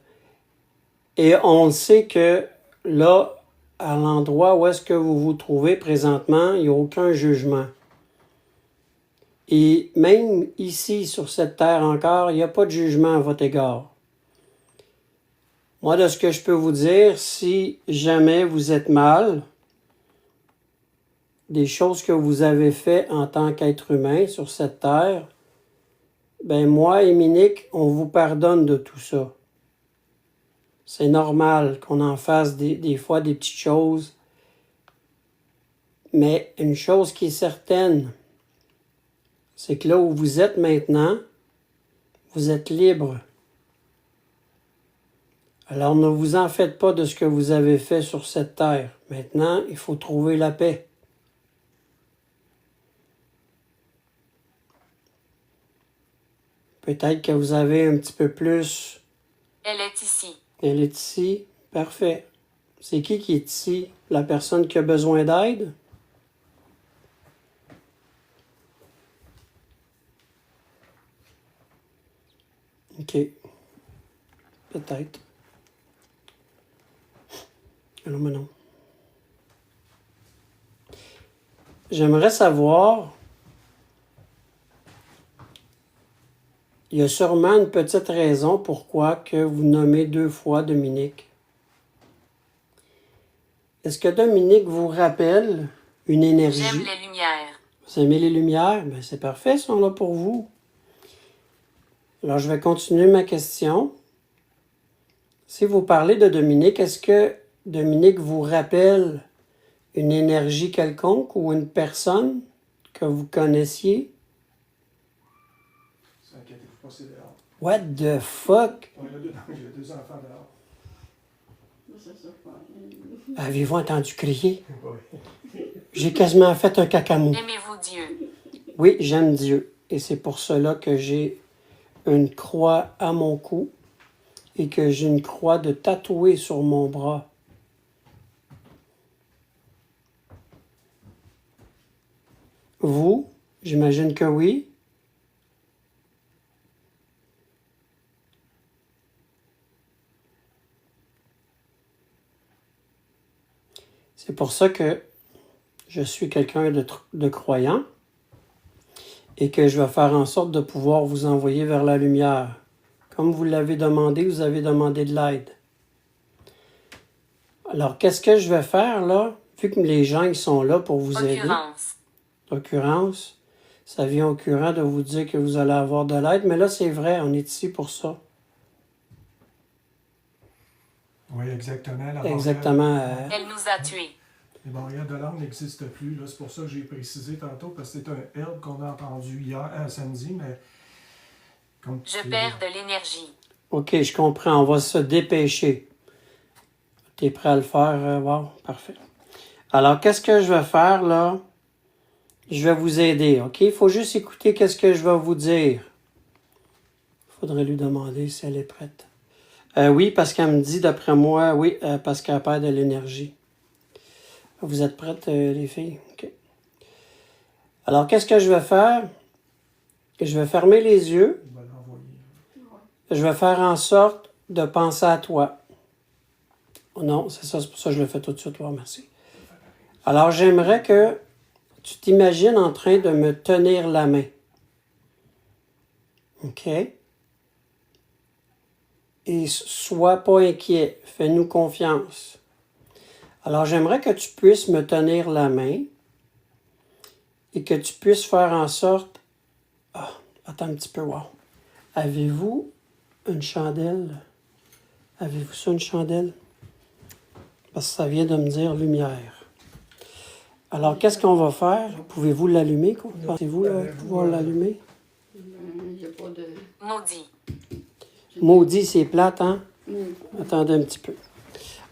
Et on le sait que là, à l'endroit où est-ce que vous vous trouvez présentement, il n'y a aucun jugement. Et même ici, sur cette terre encore, il n'y a pas de jugement à votre égard. Moi, de ce que je peux vous dire, si jamais vous êtes mal, des choses que vous avez faites en tant qu'être humain sur cette terre, ben moi et Minique, on vous pardonne de tout ça. C'est normal qu'on en fasse des fois des petites choses. Mais une chose qui est certaine, c'est que là où vous êtes maintenant, vous êtes libre. Alors ne vous en faites pas de ce que vous avez fait sur cette terre. Maintenant, il faut trouver la paix. Peut-être que vous avez un petit peu plus. Elle est ici. Elle est ici. Parfait. C'est qui est ici? La personne qui a besoin d'aide? OK. Peut-être. Alors, mais non. J'aimerais savoir, il y a sûrement une petite raison pourquoi que vous nommez 2 fois Dominique. Est-ce que Dominique vous rappelle une énergie? J'aime les lumières. Vous aimez les lumières? Bien, c'est parfait, ils sont là pour vous. Alors, je vais continuer ma question. Si vous parlez de Dominique, est-ce que Dominique vous rappelle une énergie quelconque ou une personne que vous connaissiez? Ne vous inquiétez pas, c'est dehors. What the fuck? J'ai 2 enfants dehors. Avez-vous entendu crier? Oui. J'ai quasiment fait un cacamou. Aimez-vous Dieu? Oui, j'aime Dieu. Et c'est pour cela que j'ai une croix à mon cou et que j'ai une croix de tatouée sur mon bras. Vous, j'imagine que oui. C'est pour ça que je suis quelqu'un de croyant et que je vais faire en sorte de pouvoir vous envoyer vers la lumière. Comme vous l'avez demandé, vous avez demandé de l'aide. Alors, qu'est-ce que je vais faire là, vu que les gens ils sont là pour vous aider? Occurrence. Ça vient au courant de vous dire que vous allez avoir de l'aide, mais là, c'est vrai, on est ici pour ça. Oui, exactement. Exactement. Elle nous a tués. Les barrières de langue n'existent plus. C'est pour ça que j'ai précisé tantôt, parce que c'est un herbe qu'on a entendu samedi, mais... Je perds de l'énergie. OK, je comprends. On va se dépêcher. Tu es prêt à le faire? Wow, parfait. Alors, qu'est-ce que je vais faire, là? Je vais vous aider, OK? Il faut juste écouter qu'est-ce que je vais vous dire. Il faudrait lui demander si elle est prête. Oui, parce qu'elle me dit, d'après moi, oui, parce qu'elle perd de l'énergie. Vous êtes prêtes, les filles? OK. Alors, qu'est-ce que je vais faire? Je vais fermer les yeux. On va l'envoyer. Je vais faire en sorte de penser à toi. Oh non, c'est ça, c'est pour ça que je le fais tout de suite. Merci. Alors, j'aimerais que tu t'imagines en train de me tenir la main. OK? Et sois pas inquiet. Fais-nous confiance. Alors, j'aimerais que tu puisses me tenir la main et que tu puisses faire en sorte... Ah, attends un petit peu, wow. Avez-vous une chandelle? Avez-vous ça, une chandelle? Parce que ça vient de me dire lumière. Alors, qu'est-ce qu'on va faire? Pouvez-vous l'allumer? Pensez-vous pouvoir l'allumer? Il n'y a pas de... Maudit. Maudit, c'est plate, hein? Mm. Attendez un petit peu.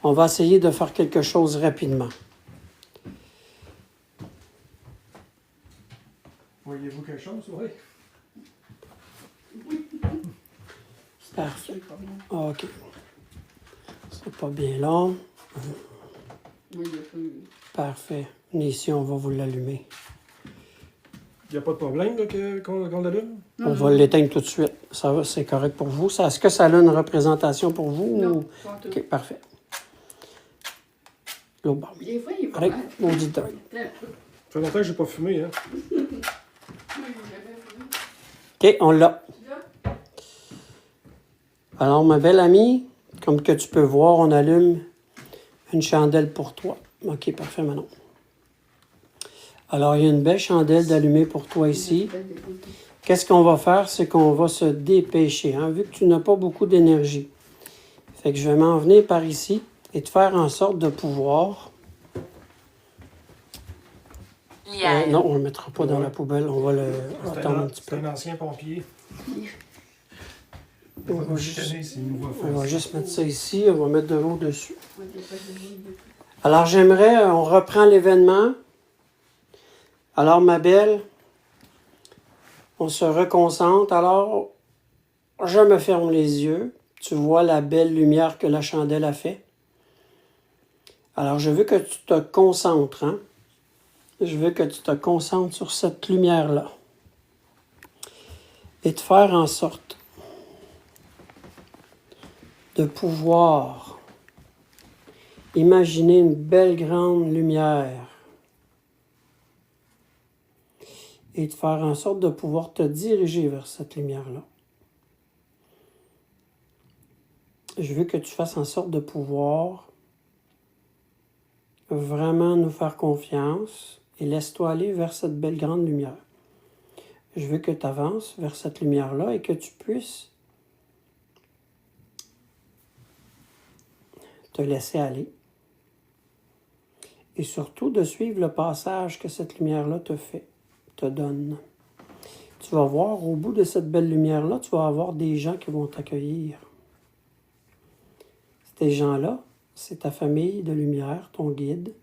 On va essayer de faire quelque chose rapidement. Voyez-vous quelque chose? Oui. Parfait. C'est pas bien. OK. C'est pas bien long. Moi, il n'y a pas eu... Parfait. Ici, on va vous l'allumer. Il n'y a pas de problème là, qu'on l'allume? On va l'éteindre tout de suite. Ça va, c'est correct pour vous. Est-ce que ça a une représentation pour vous? Non, Ou... pas tout. OK, parfait. L'autre bord. Des fois, il va Arrête, mal. maudit deuil. Ça fait longtemps que je n'ai pas fumé. Hein? Moi, il OK, on l'a. Là, Alors, ma belle amie, comme que tu peux voir, on allume une chandelle pour toi. OK, parfait, Manon. Alors, il y a une belle chandelle d'allumée pour toi ici. Qu'est-ce qu'on va faire? C'est qu'on va se dépêcher, hein, vu que tu n'as pas beaucoup d'énergie. Fait que je vais m'en venir par ici et te faire en sorte de pouvoir... Lierre. non, on ne le mettra pas dans la poubelle. On va le attendre un petit C'est peu. un ancien pompier. On va juste, on va juste mettre ça ici. On va mettre de l'eau dessus. Alors, j'aimerais... On reprend l'événement. Alors, ma belle, on se reconcentre. Alors, je me ferme les yeux. Tu vois la belle lumière que la chandelle a fait. Alors, je veux que tu te concentres. Hein? Je veux que tu te concentres sur cette lumière-là. Et de faire en sorte de pouvoir imaginer une belle grande lumière. Et de faire en sorte de pouvoir te diriger vers cette lumière-là. Je veux que tu fasses en sorte de pouvoir vraiment nous faire confiance et laisse-toi aller vers cette belle grande lumière. Je veux que tu avances vers cette lumière-là et que tu puisses te laisser aller. Et surtout de suivre le passage que cette lumière-là te fait, te donne. Tu vas voir, au bout de cette belle lumière-là, tu vas avoir des gens qui vont t'accueillir. Ces gens-là, c'est ta famille de lumière, ton guide,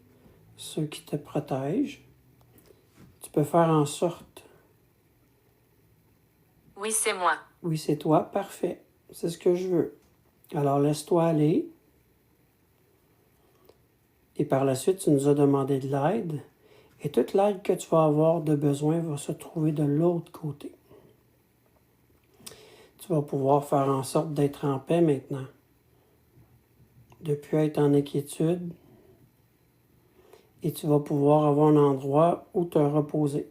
ceux qui te protègent. Tu peux faire en sorte. Oui, c'est moi. Oui, c'est toi, parfait. C'est ce que je veux. Alors, laisse-toi aller. Et par la suite, tu nous as demandé de l'aide. Et toute l'aide que tu vas avoir de besoin va se trouver de l'autre côté. Tu vas pouvoir faire en sorte d'être en paix maintenant. De ne plus être en inquiétude. Et tu vas pouvoir avoir un endroit où te reposer.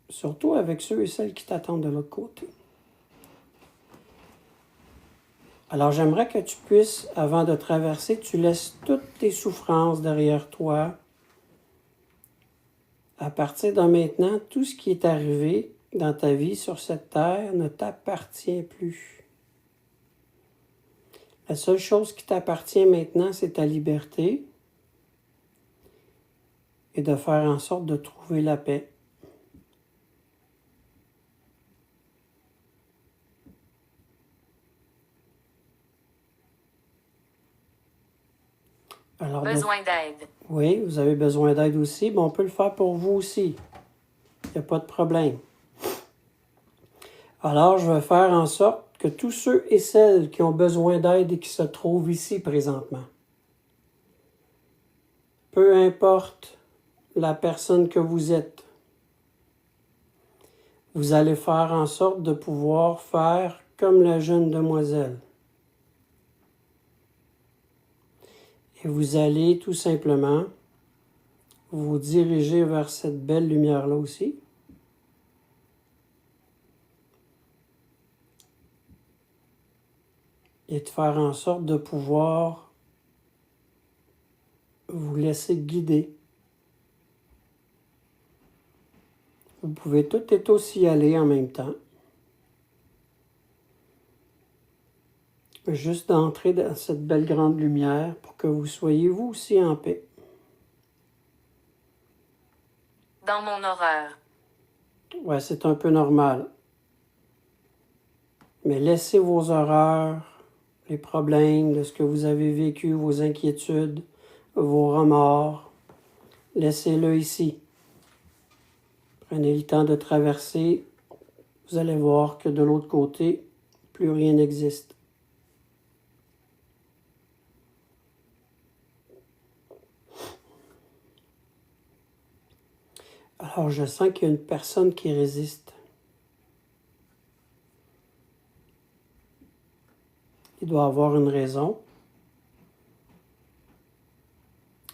Surtout avec ceux et celles qui t'attendent de l'autre côté. Alors, j'aimerais que tu puisses, avant de traverser, tu laisses toutes tes souffrances derrière toi. À partir de maintenant, tout ce qui est arrivé dans ta vie sur cette terre ne t'appartient plus. La seule chose qui t'appartient maintenant, c'est ta liberté et de faire en sorte de trouver la paix. Alors, Besoin d'aide. oui, vous avez besoin d'aide aussi, mais on peut le faire pour vous aussi. Il n'y a pas de problème. Alors, je vais faire en sorte que tous ceux et celles qui ont besoin d'aide et qui se trouvent ici présentement, peu importe la personne que vous êtes, vous allez faire en sorte de pouvoir faire comme la jeune demoiselle. Et vous allez tout simplement vous diriger vers cette belle lumière-là aussi. Et de faire en sorte de pouvoir vous laisser guider. Vous pouvez tout et aussi y aller en même temps. Juste d'entrer dans cette belle grande lumière pour que vous soyez vous aussi en paix. Dans mon horreur. Ouais, c'est un peu normal. Mais laissez vos horreurs, les problèmes de ce que vous avez vécu, vos inquiétudes, vos remords, laissez-le ici. Prenez le temps de traverser. Vous allez voir que de l'autre côté, plus rien n'existe. Alors, je sens qu'il y a une personne qui résiste. Il doit avoir une raison.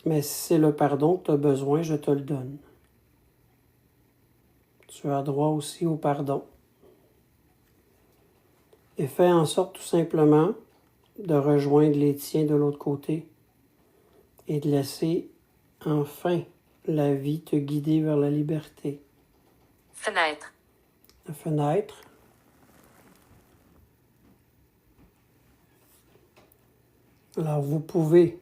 Mais si c'est le pardon que tu as besoin, je te le donne. Tu as droit aussi au pardon. Et fais en sorte tout simplement de rejoindre les tiens de l'autre côté et de laisser enfin la vie te guider vers la liberté. Fenêtre. La fenêtre. Alors vous pouvez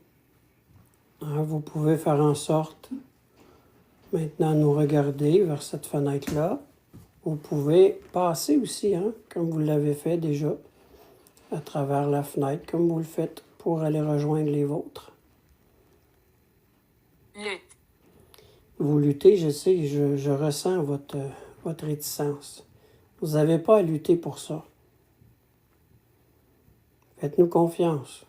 faire en sorte maintenant nous regarder vers cette fenêtre-là. Vous pouvez passer aussi, comme vous l'avez fait déjà, à travers la fenêtre, comme vous le faites pour aller rejoindre les vôtres. Lutte. Vous luttez, je sais, je ressens votre réticence. Vous n'avez pas à lutter pour ça. Faites-nous confiance.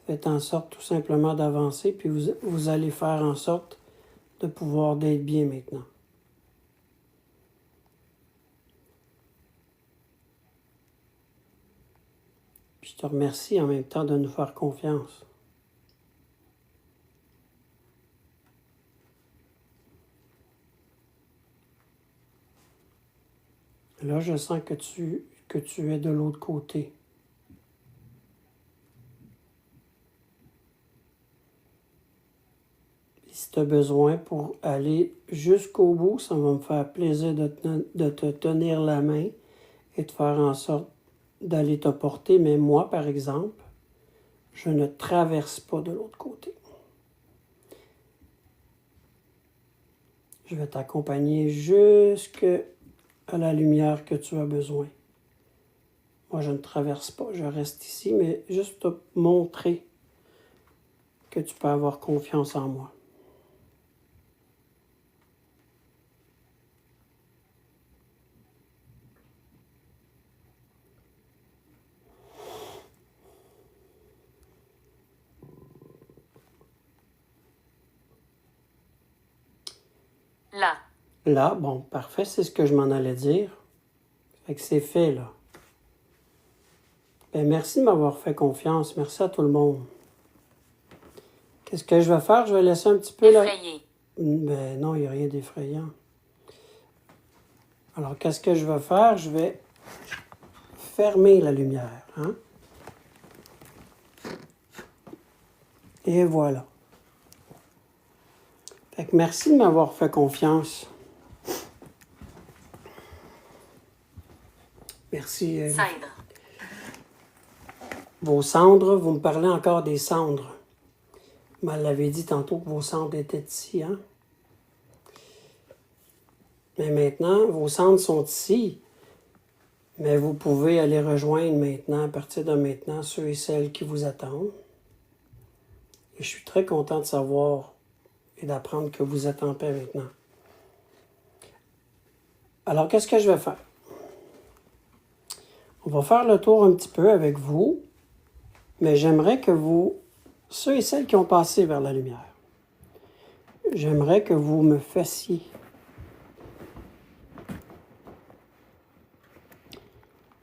Faites en sorte tout simplement d'avancer, puis vous allez faire en sorte de pouvoir d'être bien maintenant. Puis je te remercie en même temps de nous faire confiance. Là, je sens que tu es de l'autre côté. Si tu as besoin pour aller jusqu'au bout, ça va me faire plaisir de te tenir la main et de faire en sorte d'aller te porter. Mais moi, par exemple, je ne traverse pas de l'autre côté. Je vais t'accompagner jusqu'à la lumière que tu as besoin. Moi, je ne traverse pas, je reste ici, mais juste te montrer que tu peux avoir confiance en moi. Là. Là, bon, parfait, c'est ce que je m'en allais dire. Fait que c'est fait, là. Ben, merci de m'avoir fait confiance. Merci à tout le monde. Qu'est-ce que je vais faire? Je vais laisser un petit peu, là. Effrayé. Ben non, il n'y a rien d'effrayant. Alors, qu'est-ce que je vais faire? Je vais fermer la lumière, Et voilà. Fait que merci de m'avoir fait confiance. Merci. Cendre. Vos cendres, vous me parlez encore des cendres. Vous m'avez dit tantôt que vos cendres étaient ici, Mais maintenant, vos cendres sont ici. Mais vous pouvez aller rejoindre maintenant, à partir de maintenant, ceux et celles qui vous attendent. Et je suis très content de savoir et d'apprendre que vous êtes en paix maintenant. Alors, qu'est-ce que je vais faire? On va faire le tour un petit peu avec vous, mais j'aimerais que vous, ceux et celles qui ont passé vers la lumière, j'aimerais que vous me fassiez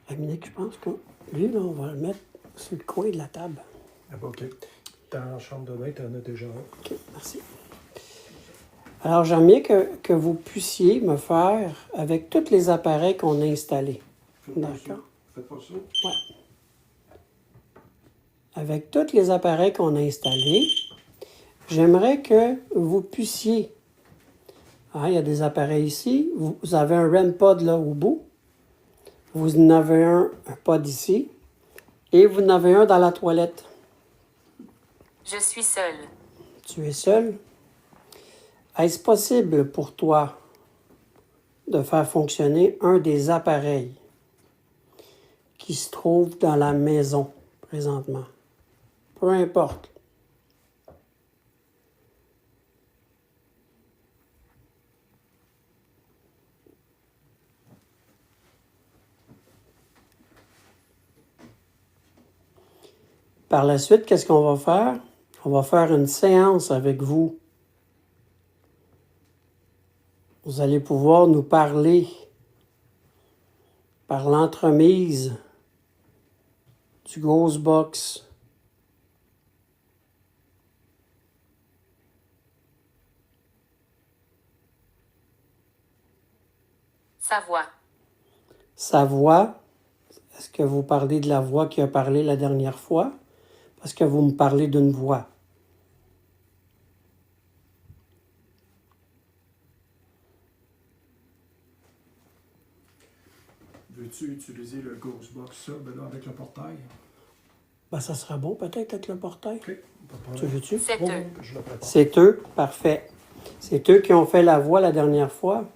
Dominique, je pense que lui, là, on va le mettre sur le coin de la table. Ah, bah, OK. Dans la chambre de bain, tu en as déjà un. OK, merci. Alors, j'aimerais que vous puissiez me faire avec tous les appareils qu'on a installés. D'accord? Faites pas ça. Ouais. Avec tous les appareils qu'on a installés, j'aimerais que vous puissiez... Ah, il y a des appareils ici. Vous avez un REM pod là au bout. Vous en avez un pod ici. Et vous en avez un dans la toilette. Je suis seul. Tu es seul? Est-ce possible pour toi de faire fonctionner un des appareils qui se trouve dans la maison présentement? Peu importe. Par la suite, qu'est-ce qu'on va faire? On va faire une séance avec vous. Vous allez pouvoir nous parler par l'entremise du Ghostbox. Sa voix. Sa voix, est-ce que vous parlez de la voix qui a parlé la dernière fois? Parce que vous me parlez d'une voix. Veux-tu utiliser le Ghostbox, ça, ben là, avec le portail? Ben, ça sera bon peut-être avec le portail. OK. Pas de Tu problème. veux-tu? C'est Oh, eux. je le prépare. C'est eux, parfait. C'est eux qui ont fait la voix la dernière fois.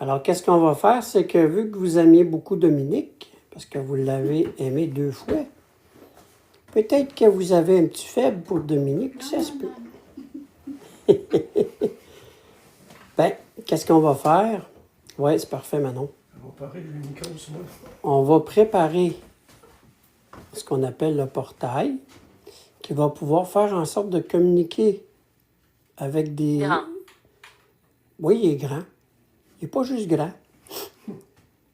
Alors, qu'est-ce qu'on va faire? C'est que vu que vous aimiez beaucoup Dominique, parce que vous l'avez aimé 2 fois, peut-être que vous avez un petit faible pour Dominique, ça se peut. Ben, qu'est-ce qu'on va faire? Oui, c'est parfait, Manon. On va parer le micro, moi. On va préparer ce qu'on appelle le portail, qui va pouvoir faire en sorte de communiquer avec des... Grand. Oui, il est grand. Il n'est pas juste grand.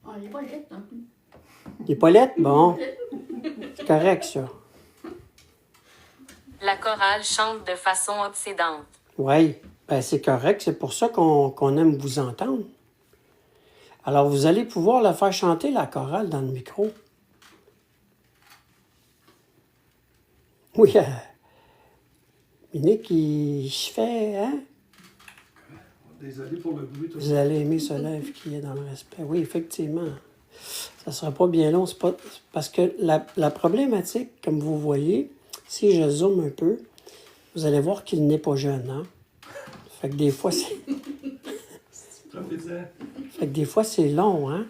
Ah, il est pas laid, hein. Il est pas laid? Bon. C'est correct, ça. La chorale chante de façon obsédante. Oui, ben c'est correct. C'est pour ça qu'on aime vous entendre. Alors, vous allez pouvoir la faire chanter, la chorale, dans le micro. Oui, Monique, il se fait, hein? Désolé pour le bruit. Tout Vous allez aimer ce live qui est dans le respect. Oui, effectivement. Ça ne sera pas bien long. C'est pas... Parce que la problématique, comme vous voyez, si je zoome un peu, vous allez voir qu'il n'est pas jeune, hein? Fait que des fois, c'est... Profite-en. Fait que des fois, c'est long, hein?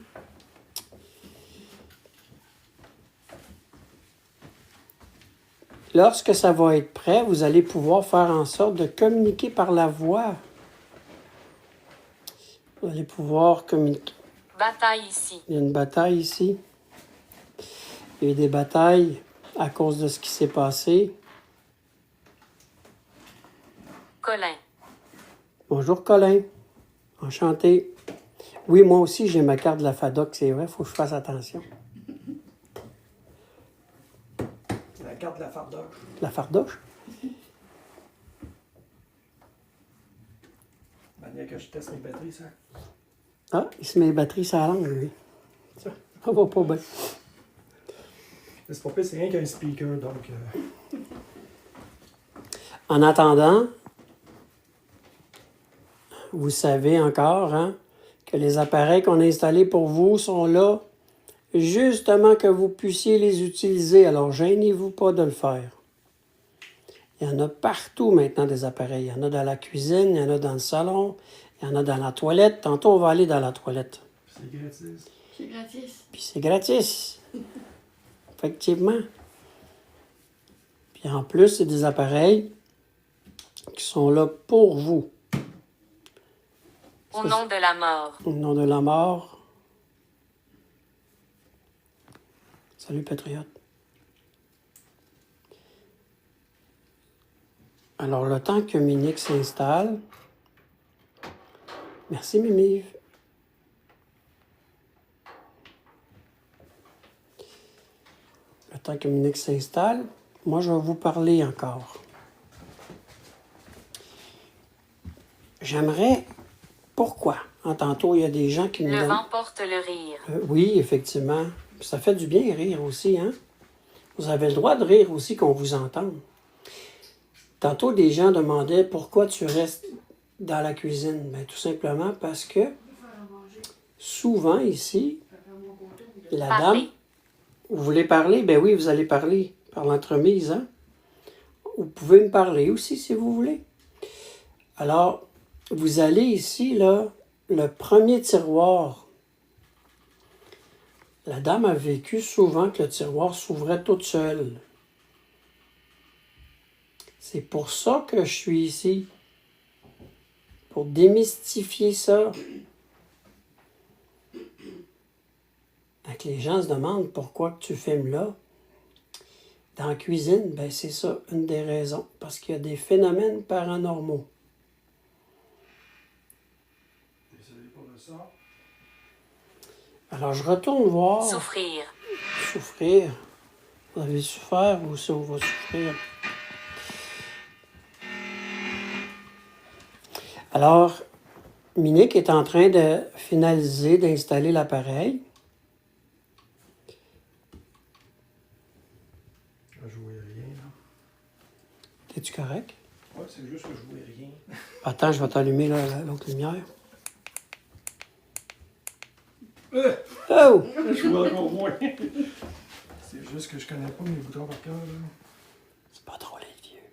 Lorsque ça va être prêt, vous allez pouvoir faire en sorte de communiquer par la voix. Vous allez pouvoir communiquer. Bataille ici. Il y a une bataille ici. Il y a eu des batailles à cause de ce qui s'est passé. Colin. Bonjour Colin. Enchanté. Oui, moi aussi, j'ai ma carte de la FADOC, c'est vrai, il faut que je fasse attention. La carte de la fardoche. La fardoche? Manière que je teste mes batteries, ça. Ah, il se met les batteries sur la langue, lui. Ça va pas bien. Mais c'est pas pire, c'est rien qu'un speaker, donc... En attendant, vous savez encore, hein, que les appareils qu'on a installés pour vous sont là justement que vous puissiez les utiliser. Alors, gênez-vous pas de le faire. Il y en a partout maintenant des appareils. Il y en a dans la cuisine, il y en a dans le salon, il y en a dans la toilette. Tantôt, on va aller dans la toilette. C'est gratis. C'est gratis. Puis c'est gratis. Effectivement. Puis en plus, c'est des appareils qui sont là pour vous. Au nom de la mort. Au nom de la mort. Salut, Patriote. Alors, le temps que Minique s'installe... Merci, Mimive. Le temps que Minique s'installe, moi, je vais vous parler encore. J'aimerais... Pourquoi? Tantôt, il y a des gens qui me Le donnent... vent porte le rire. Oui, effectivement. Ça fait du bien rire aussi, hein? Vous avez le droit de rire aussi qu'on vous entende. Tantôt, des gens demandaient pourquoi tu restes dans la cuisine. Bien, tout simplement parce que souvent ici, la Parler. dame, vous voulez parler? Ben oui, vous allez parler par l'entremise, hein? Vous pouvez me parler aussi si vous voulez. Alors, vous allez ici, là, le premier tiroir. La dame a vécu souvent que le tiroir s'ouvrait toute seule. C'est pour ça que je suis ici. Pour démystifier ça. Donc les gens se demandent pourquoi que tu filmes là. Dans la cuisine, ben c'est ça, une des raisons. Parce qu'il y a des phénomènes paranormaux. Désolé pour le ça. Alors je retourne voir. Souffrir. Souffrir. Vous avez souffert ou si on va souffrir? Alors, Minique est en train de finaliser, d'installer l'appareil. Je vois rien, là. Es-tu correct? Ouais, c'est juste que je vois rien. Attends, je vais t'allumer l'autre lumière. Oh! Je vois encore moins. C'est juste que je connais pas mes boutons par cœur, là. C'est pas drôle, les vieux.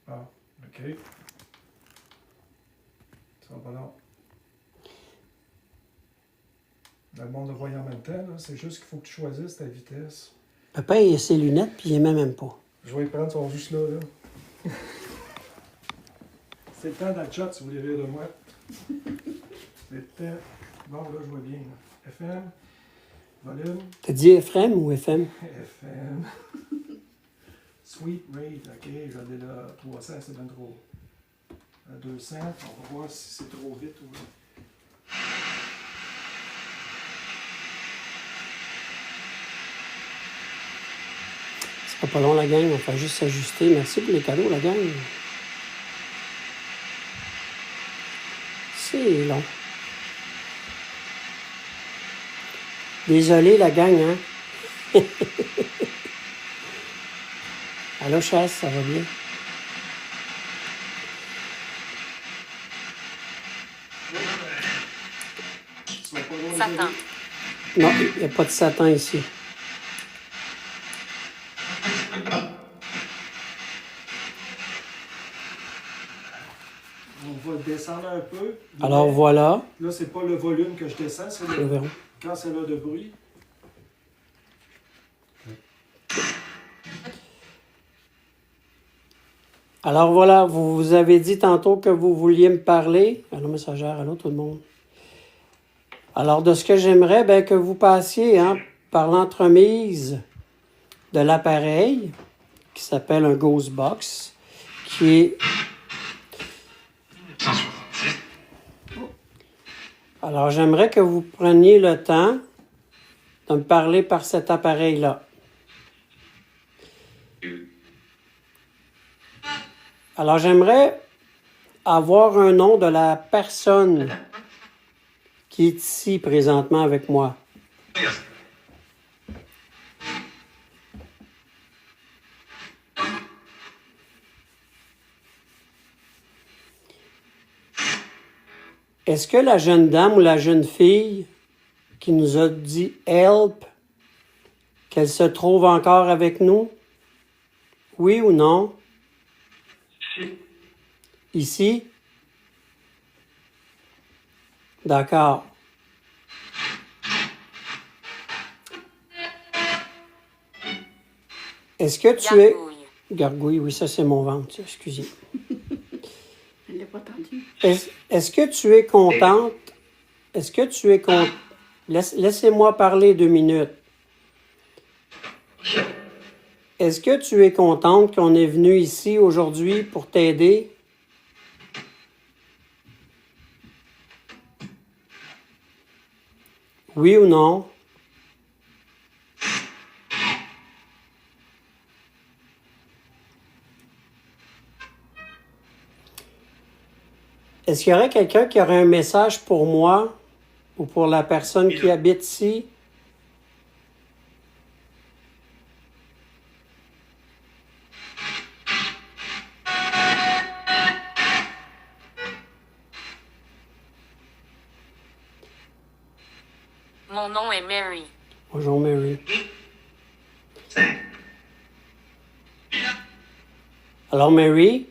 Ah, ok. Ça va pas long. Le monde le voit en même temps, là. C'est juste qu'il faut que tu choisisses ta vitesse. Papa, il a ses lunettes, puis il aimait même pas. Je vais y prendre, son juste là, là. C'est le temps de la chat, si vous voulez rire de moi. C'est le temps. Bon, là, je vois bien, là. FM. Volume. T'as dit FM ou FM? FM. Sweet rate, ok, je vais aller là. 300, c'est bien trop. À 200, on va voir si c'est trop vite ou. C'est pas long, la gang. On fait juste s'ajuster. Merci pour les cadeaux, la gang. C'est long. Désolé, la gang, hein? Allô, chasse, ça va bien? Satan. Non, il n'y a pas de Satan ici. On va descendre un peu. Alors voilà. Là, c'est pas le volume que je descends, c'est Le verrou. quand c'est là de bruit. Alors voilà, vous avez dit tantôt que vous vouliez me parler. Allô, messagère, allô tout le monde. Alors de ce que j'aimerais, ben, que vous passiez hein, par l'entremise de l'appareil qui s'appelle un Ghost Box, qui est... Alors j'aimerais que vous preniez le temps de me parler par cet appareil-là. Alors, j'aimerais avoir un nom de la personne qui est ici présentement avec moi. Est-ce que la jeune dame ou la jeune fille qui nous a dit « help », qu'elle se trouve encore avec nous? Oui ou non? Ici? D'accord. Est-ce que tu es... Gargouille. Gargouille, oui, ça c'est mon ventre, excusez. Elle l'a pas entendu. Est-ce que tu es contente? Est-ce que tu es contente? Laissez-moi parler 2 minutes. Est-ce que tu es contente qu'on est venu ici aujourd'hui pour t'aider? Oui ou non? Est-ce qu'il y aurait quelqu'un qui aurait un message pour moi ou pour la personne qui habite ici? Mon nom est Mary. Bonjour, Mary. Alors, Mary,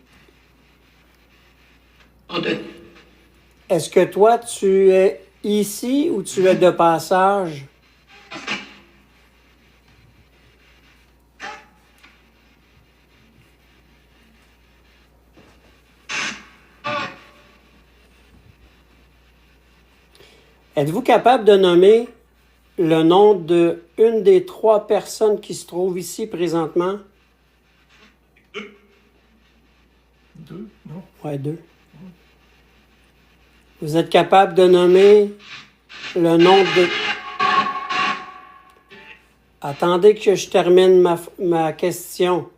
est-ce que toi, tu es ici ou tu es de passage? Êtes-vous capable de nommer le nom de une des 3 personnes qui se trouvent ici présentement? 2, non? Oui, 2. Vous êtes capable de nommer le nom de... Attendez que je termine ma question.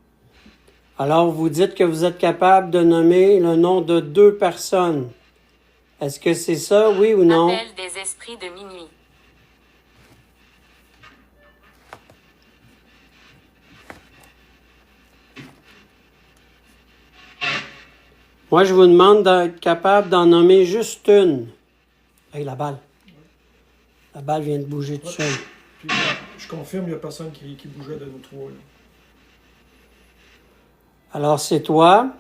Alors, vous dites que vous êtes capable de nommer le nom de 2 personnes. Est-ce que c'est ça, oui ou non? Appel des esprits de minuit. Moi, je vous demande d'être capable d'en nommer juste une. Hey, la balle. La balle vient de bouger tout seul. Puis, je confirme, il n'y a personne qui bougeait de nous 3. Là. Alors, c'est toi.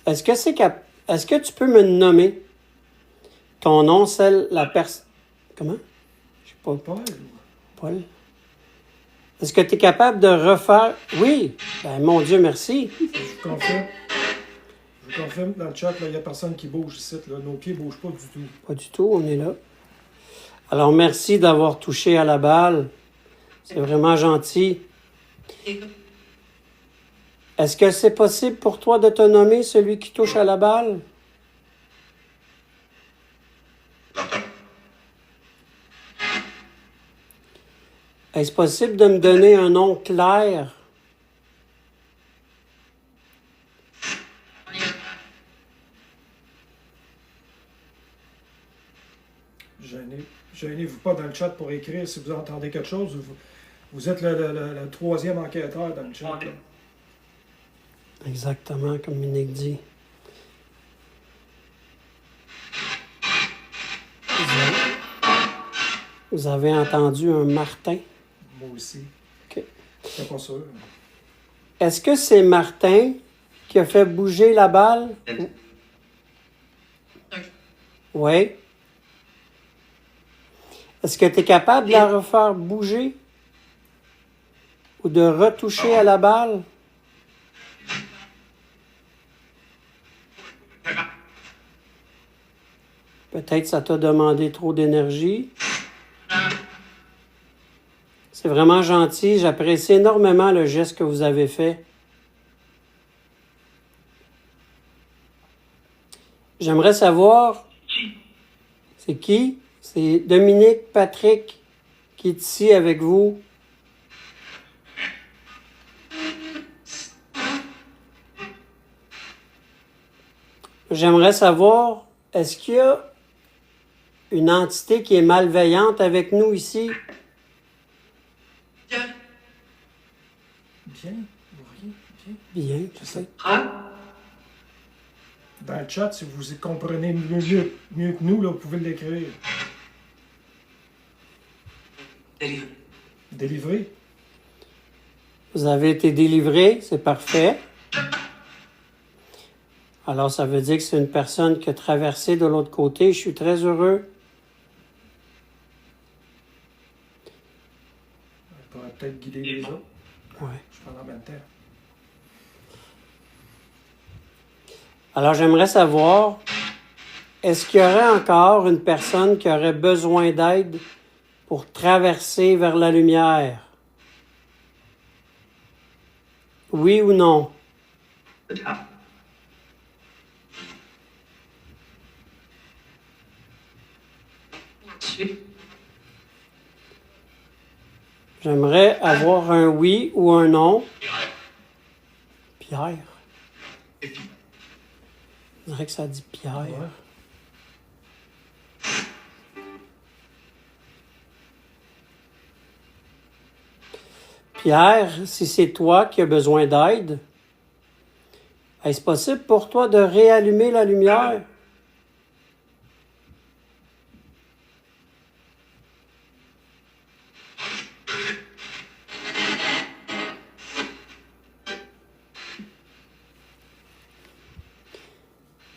Est-ce que tu peux me nommer ton nom, la personne... Comment? Je sais pas. Paul? Paul. Est-ce que tu es capable de refaire... Oui. Ben, mon Dieu, merci. Je confirme dans le chat, il n'y a personne qui bouge ici. Là. Nos pieds ne bougent pas du tout. Pas du tout, on est là. Alors, merci d'avoir touché à la balle. C'est vraiment gentil. Est-ce que c'est possible pour toi de te nommer celui qui touche à la balle? Est-ce possible de me donner un nom clair? Gênez-vous pas dans le chat pour écrire si vous entendez quelque chose. Vous êtes le 3e enquêteur dans le chat. Là. Exactement, comme Monique dit. Vous avez entendu un Martin? Moi aussi. OK. Je suis pas sûr. Est-ce que c'est Martin qui a fait bouger la balle? Oui. Est-ce que tu es capable de la refaire bouger? Ou de retoucher à la balle? Peut-être ça t'a demandé trop d'énergie. C'est vraiment gentil. J'apprécie énormément le geste que vous avez fait. J'aimerais savoir... C'est qui? C'est Dominique Patrick qui est ici avec vous. J'aimerais savoir, est-ce qu'il y a une entité qui est malveillante avec nous ici? Bien. Bien. Bien, je sais. Dans le chat, si vous comprenez mieux que nous, là, vous pouvez l'écrire. Délivré. Vous avez été délivré, c'est parfait. Alors, ça veut dire que c'est une personne qui a traversé de l'autre côté. Je suis très heureux. On pourrait peut-être guider les autres. Ouais. Je parle en même temps. Alors, j'aimerais savoir, est-ce qu'il y aurait encore une personne qui aurait besoin d'aide pour traverser vers la lumière? Oui ou non? The top. J'aimerais avoir un oui ou un non. Pierre. Je dirais que ça dit Pierre. Ouais. Pierre, si c'est toi qui as besoin d'aide, est-ce possible pour toi de réallumer la lumière?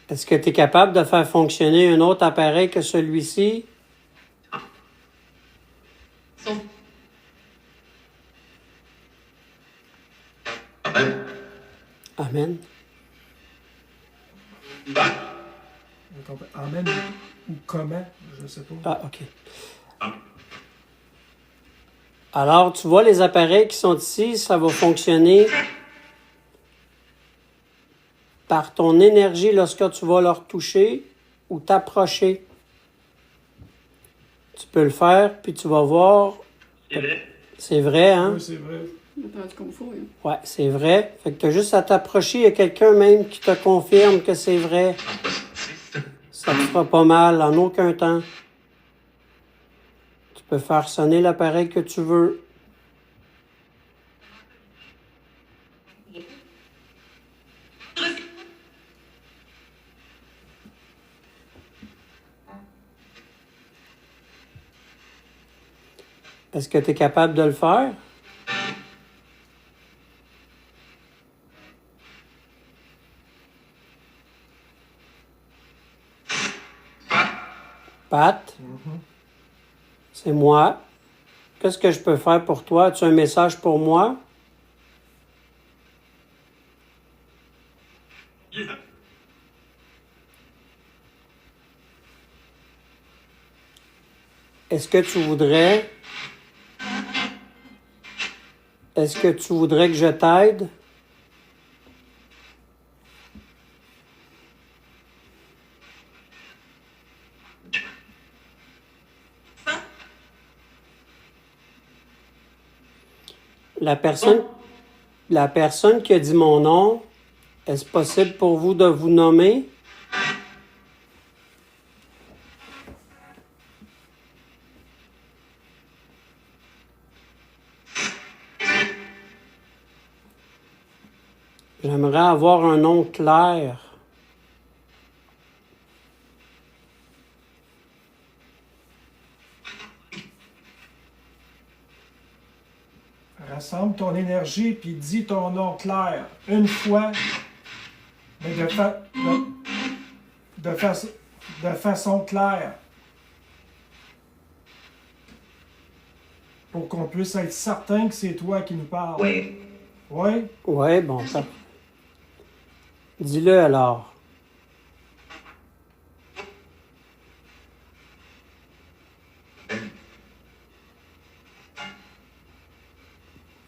Est-ce que tu es capable de faire fonctionner un autre appareil que celui-ci? So. Amen. Amen. Amen ou comment, je ne sais pas. Ah, OK. Alors, tu vois les appareils qui sont ici, ça va fonctionner par ton énergie lorsque tu vas leur toucher ou t'approcher. Tu peux le faire, puis tu vas voir. C'est vrai. C'est vrai, hein? Oui, c'est vrai. On a perdu comme faut, hein. Ouais, c'est vrai. Fait que tu as juste à t'approcher. Il y a quelqu'un même qui te confirme que c'est vrai. Ça te fera pas mal en aucun temps. Tu peux faire sonner l'appareil que tu veux. Est-ce que tu es capable de le faire? Pat? C'est moi. Qu'est-ce que je peux faire pour toi? As-tu un message pour moi? Yeah. Est-ce que tu voudrais... Est-ce que tu voudrais que je t'aide? La personne qui a dit mon nom, est-ce possible pour vous de vous nommer? J'aimerais avoir un nom clair. Rassemble ton énergie puis dis ton nom clair une fois, mais de façon claire. Pour qu'on puisse être certain que c'est toi qui nous parles. Oui. Oui? Oui, bon, ça. Dis-le alors.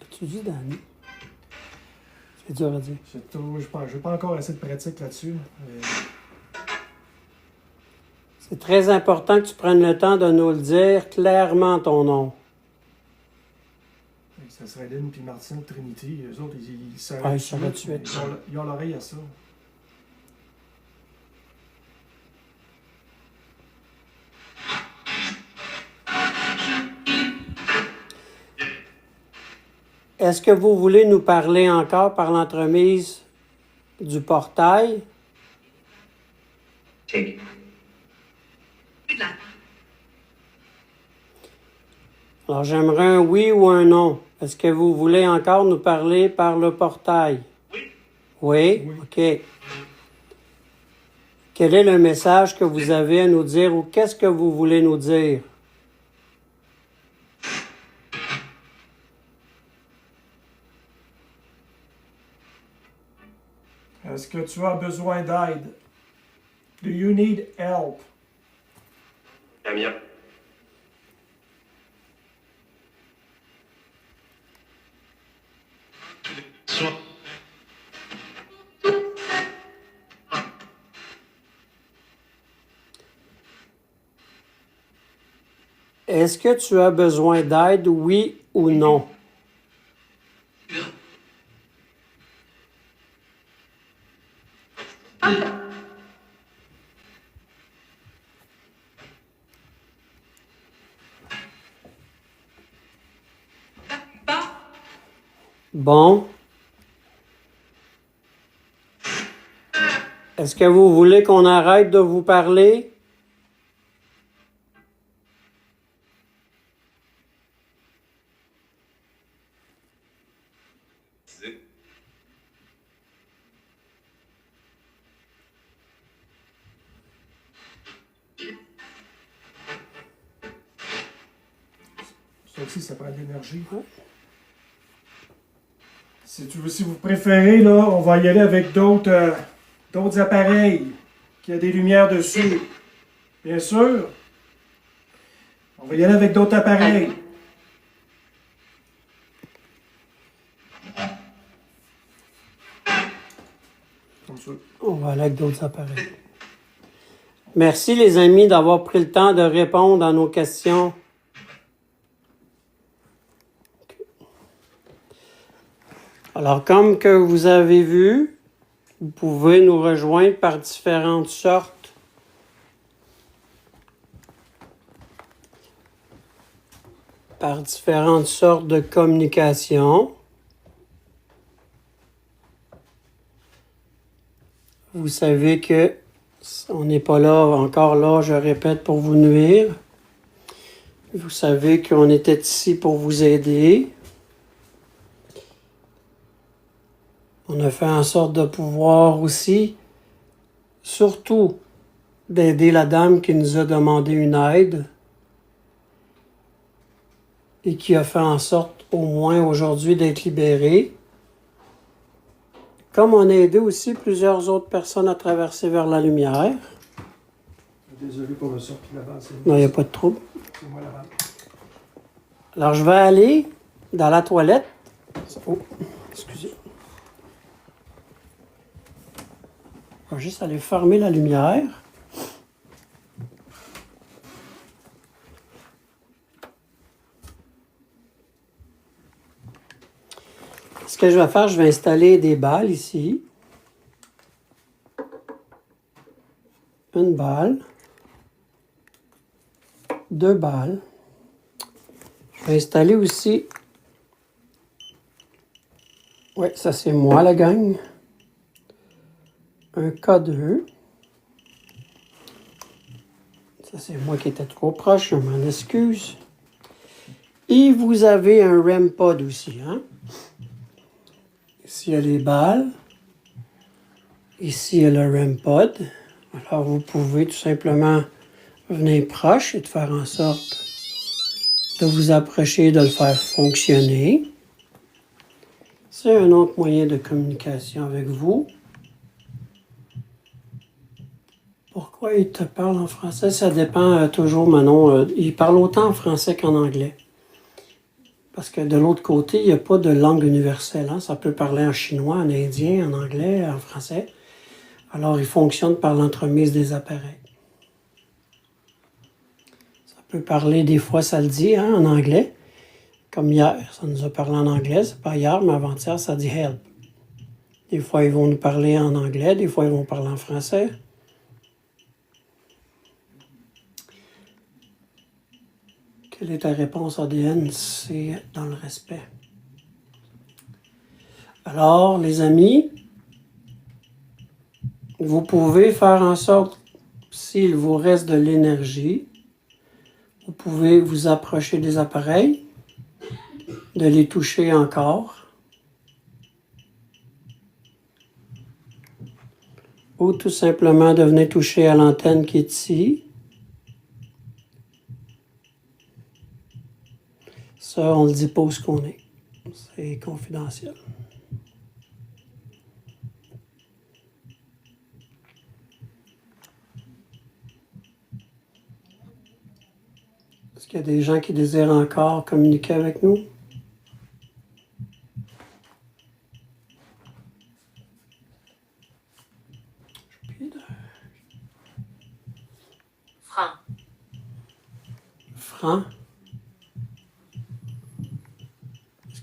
As-tu dit Danny? C'est dur à dire. C'est tout. Je n'ai pas encore assez de pratique là-dessus. Mais C'est très important que tu prennes le temps de nous le dire clairement ton nom. ça serait Lynn puis Martine Trinity. Eux autres, ils savent. Ouais, ils sauraient tout de suite. Ils ont l'oreille à ça. Est-ce que vous voulez nous parler encore par l'entremise du portail? Take it. Alors, j'aimerais un oui ou un non. Est-ce que vous voulez encore nous parler par le portail? Oui. Oui? Oui. OK. Quel est le message que vous avez à nous dire ou qu'est-ce que vous voulez nous dire? Est-ce que tu as besoin d'aide? Do you need help? I'm here. Est-ce que tu as besoin d'aide, oui ou non? Bon. Est-ce que vous voulez qu'on arrête de vous parler? Ça aussi, ça prend de l'énergie. Si vous préférez, là, on va y aller avec d'autres appareils qui ont des lumières dessus. Bien sûr. On va y aller avec d'autres appareils. Comme ça. On va aller avec d'autres appareils. Merci les amis d'avoir pris le temps de répondre à nos questions. Alors, comme que vous avez vu, vous pouvez nous rejoindre par différentes sortes de communication. Vous savez que on n'est pas là, encore là, je répète, pour vous nuire. Vous savez qu'on était ici pour vous aider. On a fait en sorte de pouvoir aussi, surtout, d'aider la dame qui nous a demandé une aide et qui a fait en sorte, au moins aujourd'hui, d'être libérée. Comme on a aidé aussi plusieurs autres personnes à traverser vers la lumière. Désolé pour le sorti là-bas. Non, il n'y a pas de trouble. C'est moi là-bas. Alors, je vais aller dans la toilette. Oh, excusez. Je vais juste aller fermer la lumière. Ce que je vais faire, je vais installer des balles ici. Une balle. 2 balles. Je vais installer aussi... Oui, ça c'est moi la gang. Un K2. Ça c'est moi qui étais trop proche, je m'en excuse. Et vous avez un REM pod aussi, hein? Ici il y a les balles. Ici il y a le REM pod. Alors vous pouvez tout simplement venir proche et de faire en sorte de vous approcher, de le faire fonctionner. C'est un autre moyen de communication avec vous. Pourquoi il te parle en français? Ça dépend toujours, Manon. Il parle autant en français qu'en anglais. Parce que de l'autre côté, il n'y a pas de langue universelle. Hein? Ça peut parler en chinois, en indien, en anglais, en français. Alors, il fonctionne par l'entremise des appareils. Ça peut parler, des fois, ça le dit, hein, en anglais. Comme hier, ça nous a parlé en anglais. C'est pas hier, mais avant-hier, ça dit « help ». Des fois, ils vont nous parler en anglais. Des fois, ils vont parler en français. Quelle est ta réponse ADN? C'est dans le respect. Alors, les amis, vous pouvez faire en sorte, s'il vous reste de l'énergie, vous pouvez vous approcher des appareils, de les toucher encore, ou tout simplement de venir toucher à l'antenne qui est ici. Ça, on ne le dit pas où ce qu'on est. C'est confidentiel. Est-ce qu'il y a des gens qui désirent encore communiquer avec nous? Franc. Franc?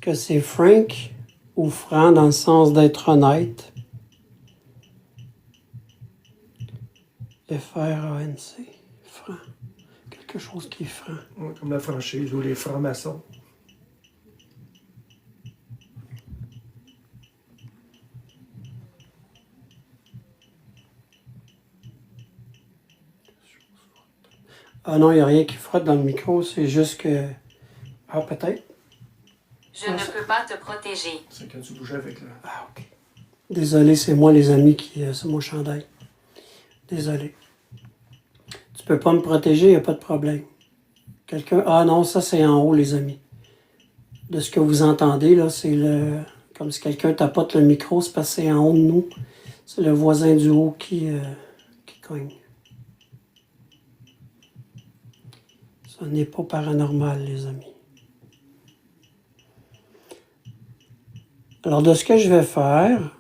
que c'est frank ou franc dans le sens d'être honnête? F-R-A-N-C. Franc. Quelque chose qui est franc. Ouais, comme la franchise ou les francs-maçons. Ah non, il n'y a rien qui frotte dans le micro, c'est juste que... Ah, peut-être? Je ne peux pas te protéger. C'est quand tu bougeais avec le... Ah, ok. Désolé, c'est moi, les amis, c'est mon chandail. Désolé. Tu peux pas me protéger, il n'y a pas de problème. Quelqu'un... Ah non, ça, c'est en haut, les amis. De ce que vous entendez, là, c'est le... Comme si quelqu'un tapote le micro, c'est parce que c'est en haut de nous. C'est le voisin du haut qui cogne. Ça n'est pas paranormal, les amis. Alors, de ce que je vais faire...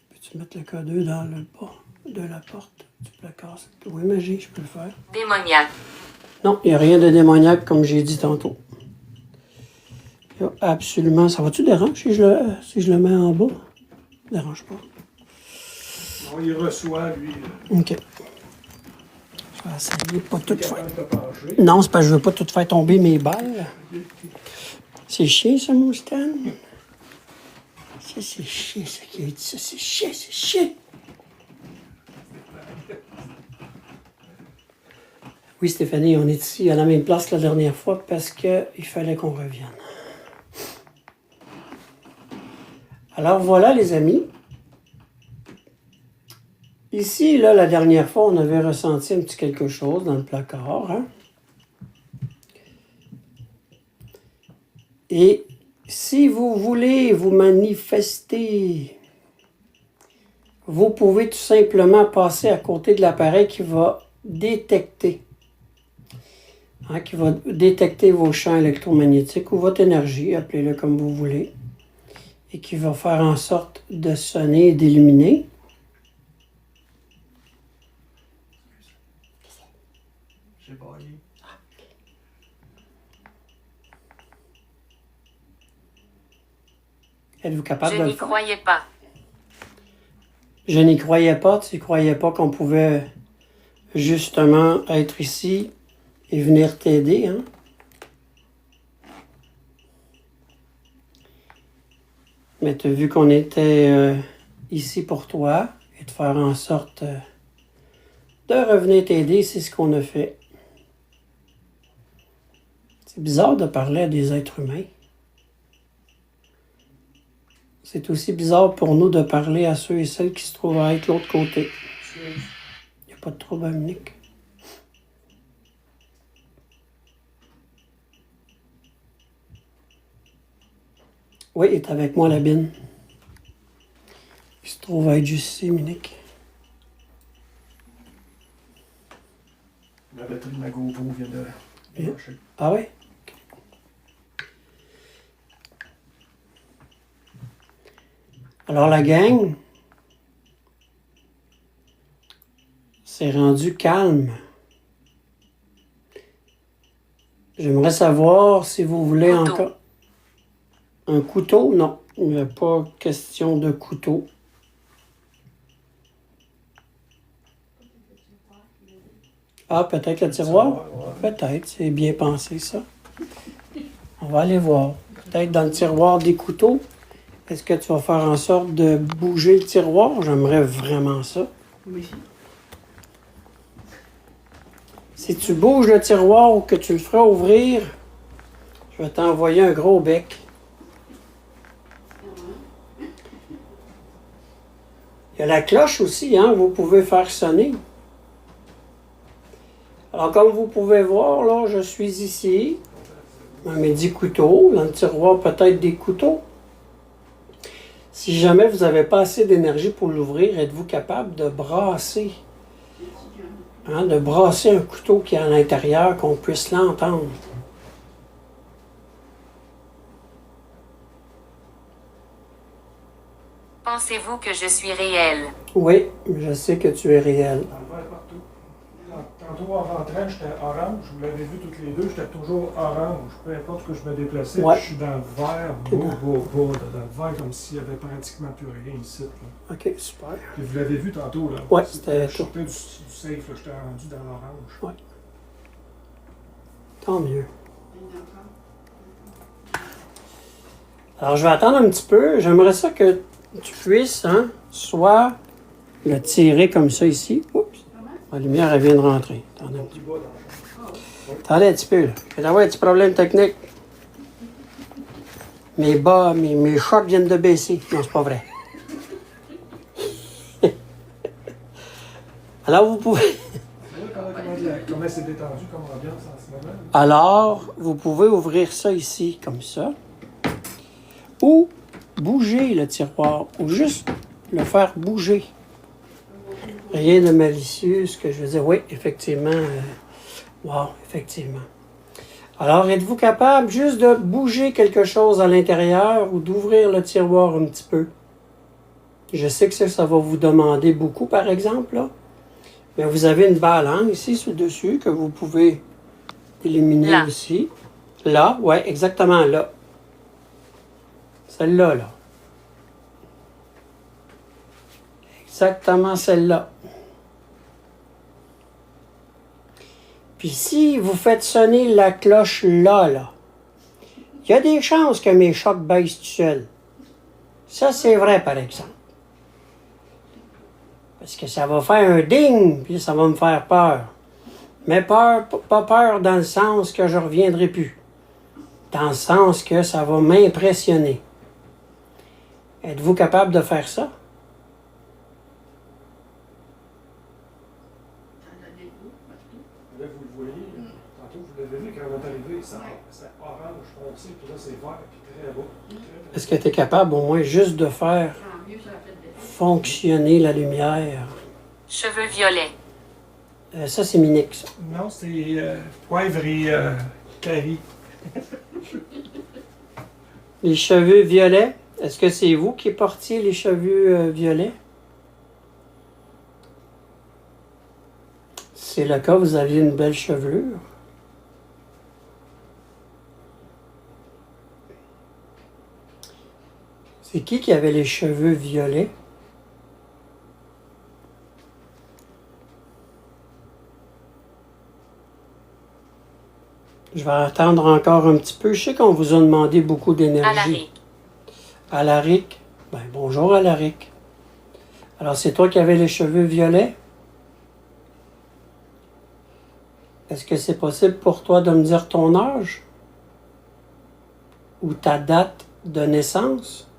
Peux-tu mettre le K2 dans le bas de la porte du placard? Oui, magie, je peux le faire. Démoniaque. Non, il n'y a rien de démoniaque, comme j'ai dit tantôt. Il y a absolument... Ça va-tu déranger si je le mets en bas? Ça ne dérange pas. Non, il reçoit, lui. OK. Je vais essayer de pas tout faire. Capable de te pencher. Non, c'est parce que je veux pas tout faire tomber mes balles. C'est chiant, ça, mon Stan? Ça, c'est chiant, ça qui a dit ça. C'est chiant, c'est chiant. Oui, Stéphanie, on est ici à la même place que la dernière fois parce qu'il fallait qu'on revienne. Alors voilà, les amis. Ici, là, la dernière fois, on avait ressenti un petit quelque chose dans le placard. Hein? Et si vous voulez vous manifester, vous pouvez tout simplement passer à côté de l'appareil qui va détecter. Hein, qui va détecter vos champs électromagnétiques ou votre énergie, appelez-le comme vous voulez, et qui va faire en sorte de sonner et d'illuminer. J'ai baillé. Êtes-vous capable Je de le n'y faire? croyais pas. Je n'y croyais pas, tu ne croyais pas qu'on pouvait justement être ici et venir t'aider, hein? Mais tu as vu qu'on était ici pour toi et de faire en sorte de revenir t'aider, c'est ce qu'on a fait. C'est bizarre de parler à des êtres humains. C'est aussi bizarre pour nous de parler à ceux et celles qui se trouvent à être de l'autre côté. Il n'y a pas de trouble, Dominique. Oui, il est avec moi, la bine. Il se trouve à être juste ici, Monique. La batterie de ma GoPro vient de lâcher. Ah oui? Alors, la gang, c'est rendu calme. J'aimerais savoir si vous voulez Couteau. encore... Un couteau? Non, il n'y a pas question de couteau. Ah, peut-être le tiroir? Peut-être, c'est bien pensé ça. On va aller voir. Peut-être dans le tiroir des couteaux. Est-ce que tu vas faire en sorte de bouger le tiroir? J'aimerais vraiment ça. Oui. Si tu bouges le tiroir ou que tu le feras ouvrir, je vais t'envoyer un gros bec. Il y a la cloche aussi, hein? Vous pouvez faire sonner. Alors, comme vous pouvez voir, là, je suis ici. On met 10 couteaux. Dans le tiroir, peut-être des couteaux. Si jamais vous n'avez pas assez d'énergie pour l'ouvrir, êtes-vous capable de brasser? Hein, de brasser un couteau qui est à l'intérieur, qu'on puisse l'entendre. Pensez-vous que je suis réel? Oui, je sais que tu es réel. T'en le verre partout. Tantôt, en rentrant, j'étais orange. Vous l'avez vu toutes les deux, j'étais toujours orange. Peu importe où je me déplaçais, Ouais. je suis dans le vert, T'es beau, dans le vert comme s'il n'y avait pratiquement plus rien ici. Là. OK, super. Puis vous l'avez vu tantôt, là. Ouais, c'était Je sortais du safe, là, j'étais rendu dans l'orange. Tant mieux. Et encore. Alors, je vais attendre un petit peu. J'aimerais ça que tu puisses, hein, soit le tirer comme ça ici. Oups. Comment? La lumière, elle vient de rentrer. Attendez un Mon petit petit bas dans le fond. peu. Attendez un petit peu, là. Je vais avoir un petit problème technique. Mes shorts viennent de baisser. Non, c'est pas vrai. Alors, vous pouvez... Vous voyez comment c'est détendu comme ambiance en ce moment? Alors, vous pouvez ouvrir ça ici, comme ça. Ou bouger le tiroir, ou juste le faire bouger. Rien de malicieux, ce que je veux dire. Oui, effectivement. Wow, effectivement. Alors, êtes-vous capable juste de bouger quelque chose à l'intérieur ou d'ouvrir le tiroir un petit peu? Je sais que ça va vous demander beaucoup, par exemple, là. Mais vous avez une balance ici, dessus, que vous pouvez éliminer Là. aussi. Là, oui, exactement là. Celle-là, là. Exactement celle-là. Puis si vous faites sonner la cloche là, il y a des chances que mes chocs baissent tout seuls. Ça, c'est vrai, par exemple. Parce que ça va faire un ding, puis ça va me faire peur. Mais peur, pas peur dans le sens que je ne reviendrai plus. Dans le sens que ça va m'impressionner. Êtes-vous capable de faire ça? Ça donne des goûts partout. Là, vous le voyez, tantôt, vous l'avez vu quand on est arrivé, c'est orange foncé, puis là, c'est vert, puis très beau. Est-ce que tu es capable au moins juste de faire Tant mieux, ça a fait des fonctionner la lumière? Cheveux violets. Ça, c'est Minix. Ça. Non, c'est poivre et curry. Les cheveux violets, est-ce que c'est vous qui portiez les cheveux violets? Si c'est le cas, vous aviez une belle chevelure. C'est qui avait les cheveux violets? Je vais attendre encore un petit peu. Je sais qu'on vous a demandé beaucoup d'énergie. Alaric. Alaric. Ben, bonjour Alaric. Alors, c'est toi qui avais les cheveux violets? Est-ce que c'est possible pour toi de me dire ton âge? Ou ta date de naissance?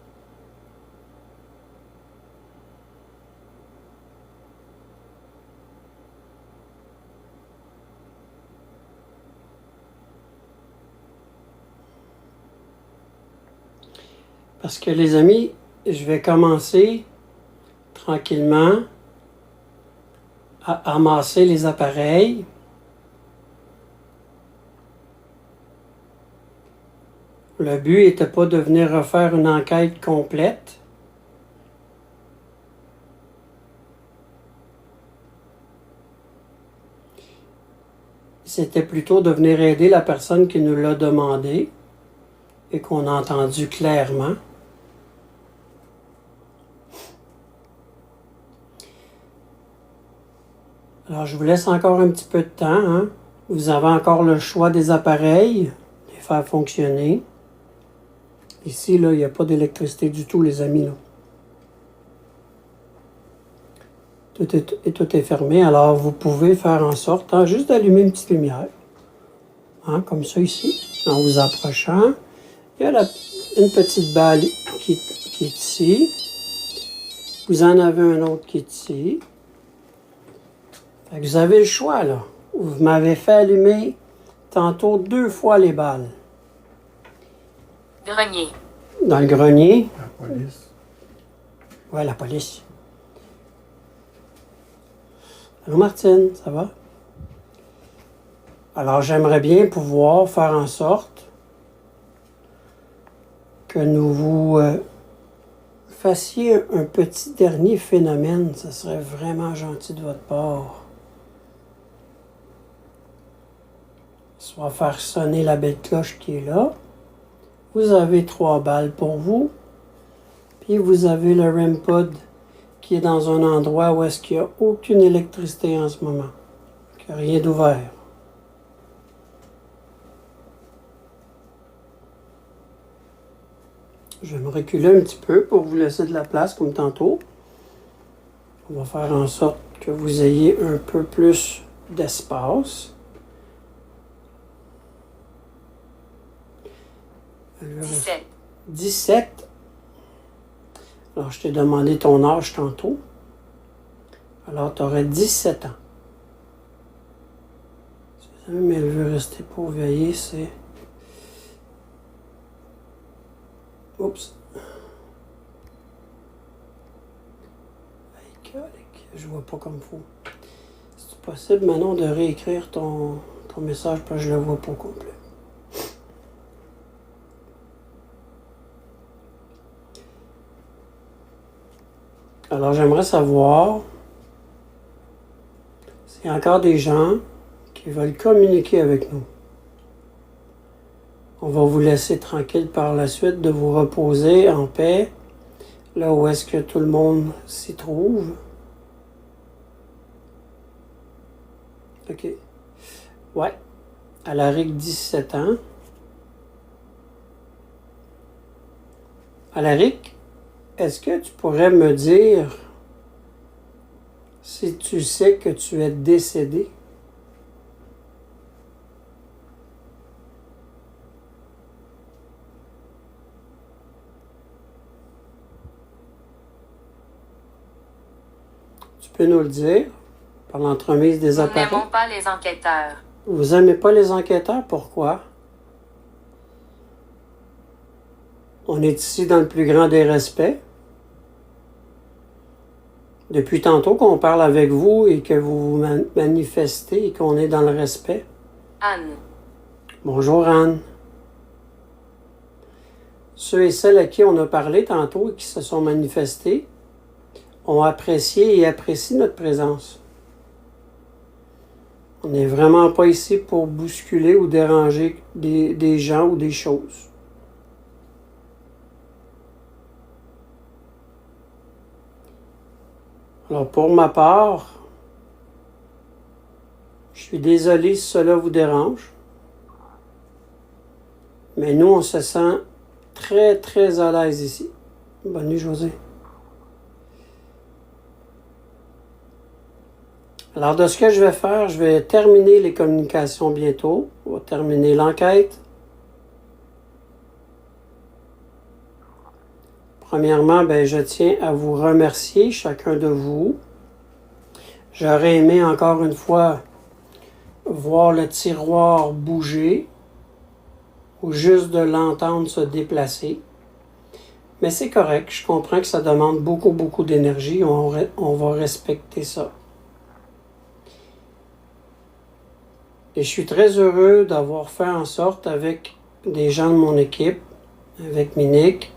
Parce que les amis, je vais commencer tranquillement à amasser les appareils. Le but n'était pas de venir refaire une enquête complète. C'était plutôt de venir aider la personne qui nous l'a demandé et qu'on a entendu clairement. Alors, je vous laisse encore un petit peu de temps. Hein? Vous avez encore le choix des appareils, les faire fonctionner. Ici, là, il n'y a pas d'électricité du tout, les amis. Là. Tout est fermé. Alors, vous pouvez faire en sorte, hein, juste d'allumer une petite lumière. Hein, comme ça, ici. En vous approchant. Il y a une petite balle qui est ici. Vous en avez un autre qui est ici. Fait que vous avez le choix, là. Vous m'avez fait allumer tantôt 2 fois les balles. Grenier. Dans le grenier. La police. Ouais, la police. Allô, Martine, ça va? Alors, j'aimerais bien pouvoir faire en sorte que nous vous fassiez un petit dernier phénomène. Ça serait vraiment gentil de votre part. soit faire sonner la belle cloche qui est là. Vous avez 3 balles pour vous. Puis vous avez le REM pod qui est dans un endroit où est-ce qu'il n'y a aucune électricité en ce moment. Il n'y a rien d'ouvert. Je vais me reculer un petit peu pour vous laisser de la place comme tantôt. On va faire en sorte que vous ayez un peu plus d'espace. 17. 17. Alors, je t'ai demandé ton âge tantôt. Alors, tu aurais 17 ans. Mais elle veut rester pour veiller, c'est... Oups. Je vois pas comme faut. C'est possible maintenant de réécrire ton message parce que je le vois pas complet. Alors, j'aimerais savoir s'il y a encore des gens qui veulent communiquer avec nous. On va vous laisser tranquille par la suite de vous reposer en paix, là où est-ce que tout le monde s'y trouve. OK. Ouais. Alaric, 17 ans. Alaric, est-ce que tu pourrais me dire si tu sais que tu es décédé? Tu peux nous le dire par l'entremise des Nous appareils? n'aimons pas les enquêteurs. Vous n'aimez pas les enquêteurs? Pourquoi? On est ici dans le plus grand des respects. Depuis tantôt qu'on parle avec vous et que vous vous manifestez et qu'on est dans le respect. Anne. Bonjour Anne. Ceux et celles à qui on a parlé tantôt et qui se sont manifestés ont apprécié et apprécient notre présence. On n'est vraiment pas ici pour bousculer ou déranger des gens ou des choses. Alors pour ma part, je suis désolé si cela vous dérange, mais nous on se sent très très à l'aise ici. Bonne nuit José. Alors de ce que je vais faire, je vais terminer les communications bientôt. On va terminer l'enquête. Premièrement, je tiens à vous remercier, chacun de vous. J'aurais aimé encore une fois voir le tiroir bouger ou juste de l'entendre se déplacer. Mais c'est correct, je comprends que ça demande beaucoup d'énergie. On va respecter ça. Et je suis très heureux d'avoir fait en sorte avec des gens de mon équipe, avec Minique,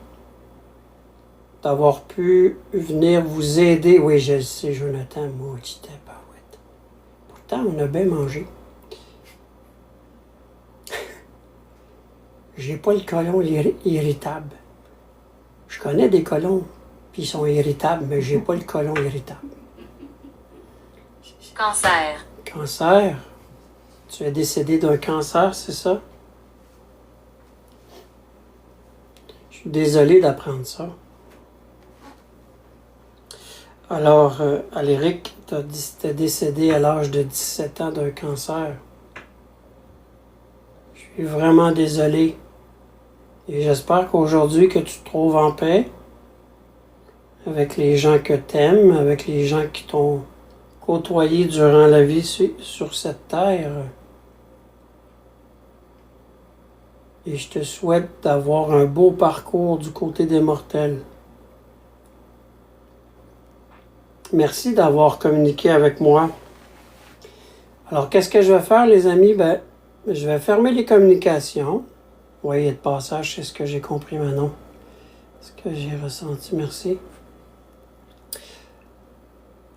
d'avoir pu venir vous aider. Oui, je le sais, Jonathan, maudit tabarouette. Pourtant, on a bien mangé. J'ai pas le côlon irritable. Je connais des côlons, puis ils sont irritables, mais j'ai pas le côlon irritable. Cancer. Cancer? Tu es décédé d'un cancer, c'est ça? Je suis désolé d'apprendre ça. Alors, Aléric, tu as dit que tu es décédé à l'âge de 17 ans d'un cancer. Je suis vraiment désolé. Et j'espère qu'aujourd'hui que tu te trouves en paix avec les gens que tu aimes, avec les gens qui t'ont côtoyé durant la vie sur cette terre. Et je te souhaite d'avoir un beau parcours du côté des mortels. Merci d'avoir communiqué avec moi. Alors, qu'est-ce que je vais faire, les amis? Je vais fermer les communications. Oui, il y a de passage, c'est ce que j'ai compris maintenant. Ce que j'ai ressenti, merci.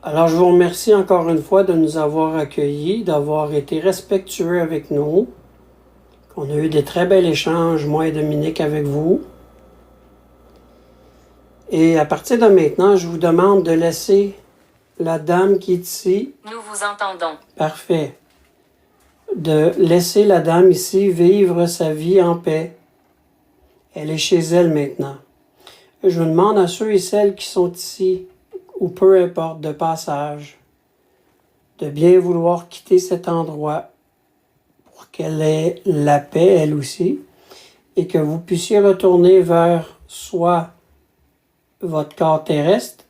Alors, je vous remercie encore une fois de nous avoir accueillis, d'avoir été respectueux avec nous. qu'on a eu des très bels échanges, moi et Dominique, avec vous. Et à partir de maintenant, je vous demande de laisser la dame qui est ici. Nous vous entendons. Parfait. De laisser la dame ici vivre sa vie en paix. Elle est chez elle maintenant. Je vous demande à ceux et celles qui sont ici, ou peu importe, de passage, de bien vouloir quitter cet endroit pour qu'elle ait la paix, elle aussi, et que vous puissiez retourner vers soit votre corps terrestre,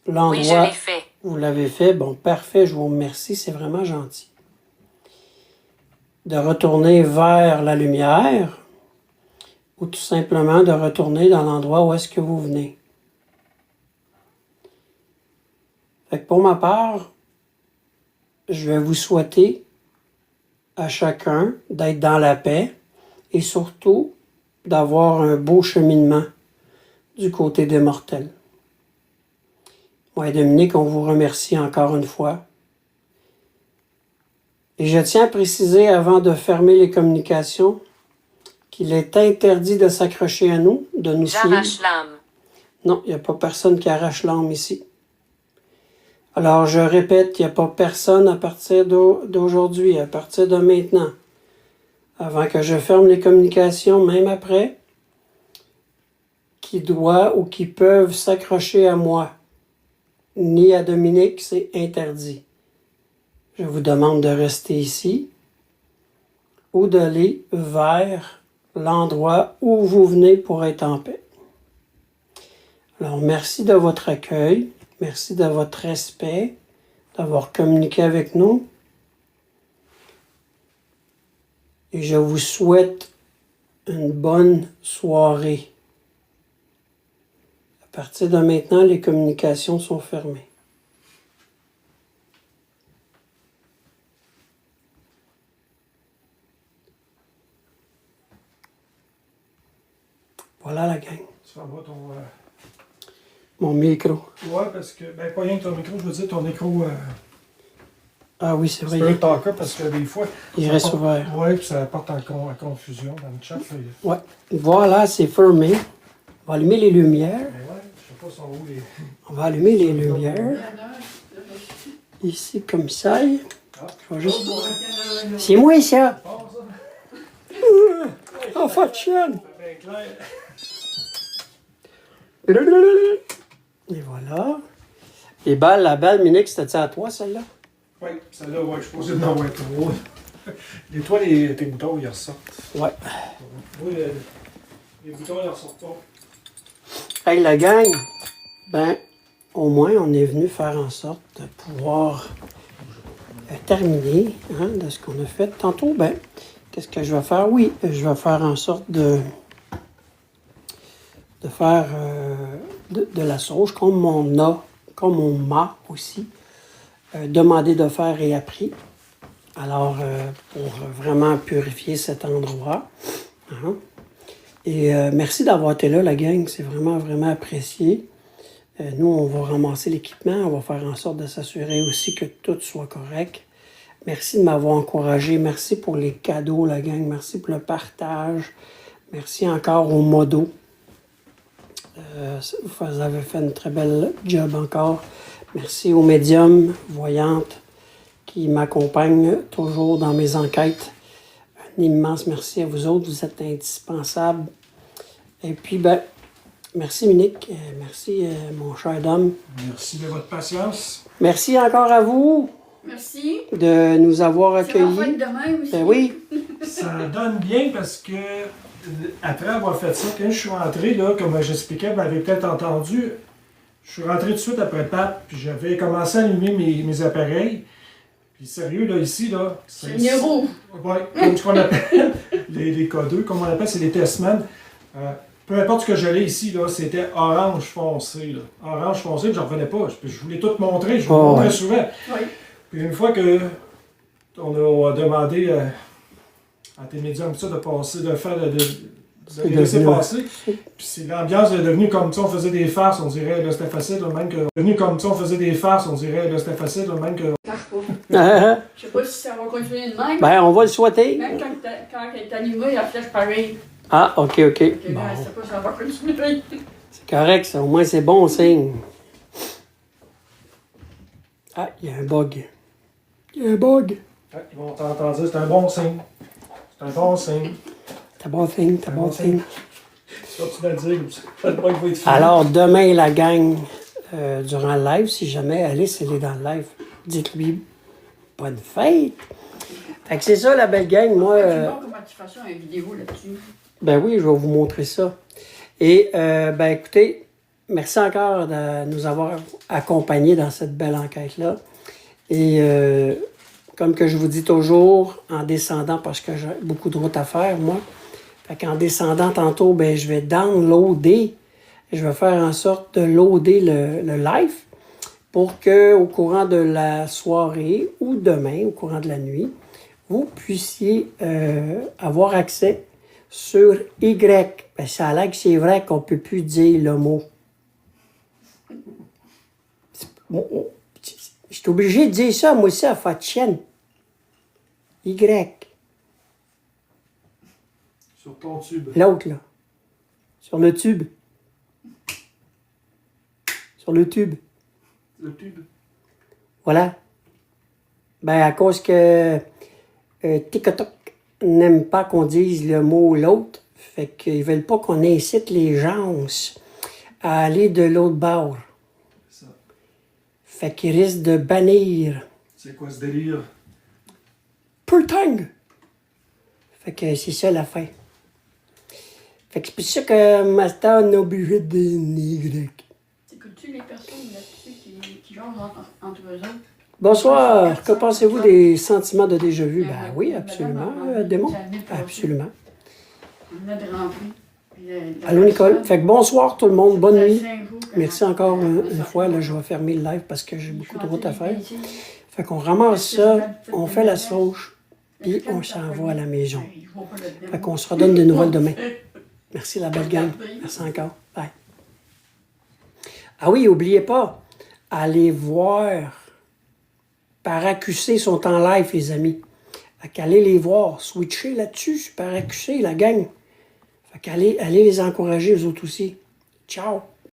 l'endroit... Oui, je l'ai fait. Vous l'avez fait, bon, parfait, je vous remercie, c'est vraiment gentil. De retourner vers la lumière, ou tout simplement de retourner dans l'endroit où est-ce que vous venez. Fait que pour ma part, je vais vous souhaiter à chacun d'être dans la paix et surtout d'avoir un beau cheminement du côté des mortels. Moi et Dominique, on vous remercie encore une fois. Et je tiens à préciser avant de fermer les communications qu'il est interdit de s'accrocher à nous, de nous suivre. J'arrache l'âme. Non, il n'y a pas personne qui arrache l'âme ici. Alors, je répète, il n'y a pas personne à partir d'aujourd'hui, à partir de maintenant, avant que je ferme les communications, même après, qui doit ou qui peuvent s'accrocher à moi, ni à Dominique, c'est interdit. Je vous demande de rester ici ou d'aller vers l'endroit où vous venez pour être en paix. Alors, merci de votre accueil, merci de votre respect, d'avoir communiqué avec nous. Et je vous souhaite une bonne soirée. À partir de maintenant, les communications sont fermées. Voilà la gang. Tu vas voir ton... Mon micro. Ouais, parce que... Ben, pas rien que ton micro, je veux dire ton micro... Ah oui, c'est vrai. C'est pas le cas parce que des fois... Il reste ouvert. Oui, puis ça porte à confusion dans le chat. Là. Ouais. Voilà, c'est fermé. On va allumer les lumières. Mais ouais, je sais pas sont où les... On va allumer les lumières. Ici, comme ça. Je vais juste... C'est moi, ça! Oh, pas de chienne! Et voilà. Et la balle, Minique, c'était à toi, celle-là? Oui, celle-là, ouais, je suis posé dedans, ouais, trop. Et toi, tes boutons, ils ressortent. Ouais. Oui, les boutons, ils ressortent pas. Hey, la gang, ben, au moins, on est venu faire en sorte de pouvoir terminer de ce qu'on a fait. Tantôt, ben, qu'est-ce que je vais faire? Oui, je vais faire en sorte de faire de la sauge, comme on m'a aussi demandé de faire et appris. Alors, pour vraiment purifier cet endroit. Hein. Et merci d'avoir été là, la gang. C'est vraiment, vraiment apprécié. Nous, on va ramasser l'équipement. On va faire en sorte de s'assurer aussi que tout soit correct. Merci de m'avoir encouragé. Merci pour les cadeaux, la gang. Merci pour le partage. Merci encore au modo. Vous avez fait une très belle job encore. Merci aux médiums voyantes qui m'accompagnent toujours dans mes enquêtes. Un immense merci à vous autres. Vous êtes indispensables. Et puis, ben, merci Minique. Merci mon cher Dom. Merci de votre patience. Merci encore à vous. Merci. De nous avoir accueillis. Ça va être de même aussi. Ben oui. Ça donne bien parce que après avoir fait ça, quand je suis rentré, là, comme j'expliquais, vous m'avez peut-être entendu, je suis rentré tout de suite après Pat, puis j'avais commencé à allumer mes appareils. Puis sérieux, là, ici, là... C'est le numéro. Oui, comme ce qu'on appelle les codeux, comme on appelle, c'est les testmen. Peu importe ce que j'allais ici, là, c'était orange foncé, là. Orange foncé, puis j'en revenais pas. Je voulais tout montrer, je vous le montrais souvent. Oui. Puis une fois que on a demandé à tes médiums ça, de passer, de faire, de les laisser passer. Puis l'ambiance est devenue comme ça, on faisait des farces, on dirait, là, c'était facile, là, même que... Devenu comme ça, on faisait des farces, on dirait, là, c'était facile, là, même que... Ben, Je sais pas si ça va continuer de même. on va le souhaiter. Même quand elle est allumée, elle flèche pareil. Ah, OK. Fait que Bon. là, je sais pas si ça va continuer. C'est correct, ça. Au moins, c'est bon signe. Ah, il y a un bug. Il y a un bug. Ouais, ils vont t'entendre dire, c'est un bon signe. C'est un bon signe. C'est un bon signe, c'est un bon signe. Ça, tu dois le dire, le bug va être fini. Alors, demain, la gang, durant le live, si jamais Alice, elle est dans le live, dites-lui bonne fête. Fait que c'est ça, la belle gang. Moi, C'est bon comment tu fais ça, une vidéo là-dessus. ben oui, je vais vous montrer ça. Et, écoutez, merci encore de nous avoir accompagnés dans cette belle enquête-là. Et, comme que je vous dis toujours, en descendant, parce que j'ai beaucoup de route à faire, moi, fait qu'en descendant tantôt, ben, je vais downloader, je vais faire en sorte de loader le live pour qu'au courant de la soirée ou demain, au courant de la nuit, vous puissiez avoir accès sur Y. Ben, ça a l'air que c'est vrai qu'on ne peut plus dire le mot. Je suis obligé de dire ça, moi aussi, à Fatchen. Y. Sur ton tube. L'autre, là. Sur le tube. Sur le tube. Le tube. Voilà. Ben, à cause que TikTok n'aime pas qu'on dise le mot l'autre, fait qu'ils veulent pas qu'on incite les gens à aller de l'autre bord. C'est ça. Fait qu'ils risquent de bannir C'est quoi ce délire? Purtang. Fait que c'est ça la fin. Fait que c'est pour ça que Master n'a obligé de Y. Écoutes-tu les personnes là-dessus qui jasent entre eux autres? Bonsoir. Que pensez-vous des sentiments de déjà-vu? Ben oui, absolument, démon. Absolument. On a de rempli. Allô, Nicole. Fait que bonsoir tout le monde. Bonne nuit. Merci encore une fois. Là, je vais fermer le live parce que j'ai beaucoup de route à faire. Fait qu'on ramasse ça, on fait la sauge, puis on s'en va à la maison. Fait qu'on se redonne des nouvelles demain. Merci la belle gang. Merci encore. Bye. Ah oui, n'oubliez pas, allez voir. Paracusés sont en live, les amis. Fait qu'allez les voir. Switchez là-dessus sur Paracusés, la gang. Fait qu'allez les encourager, eux autres aussi. Ciao.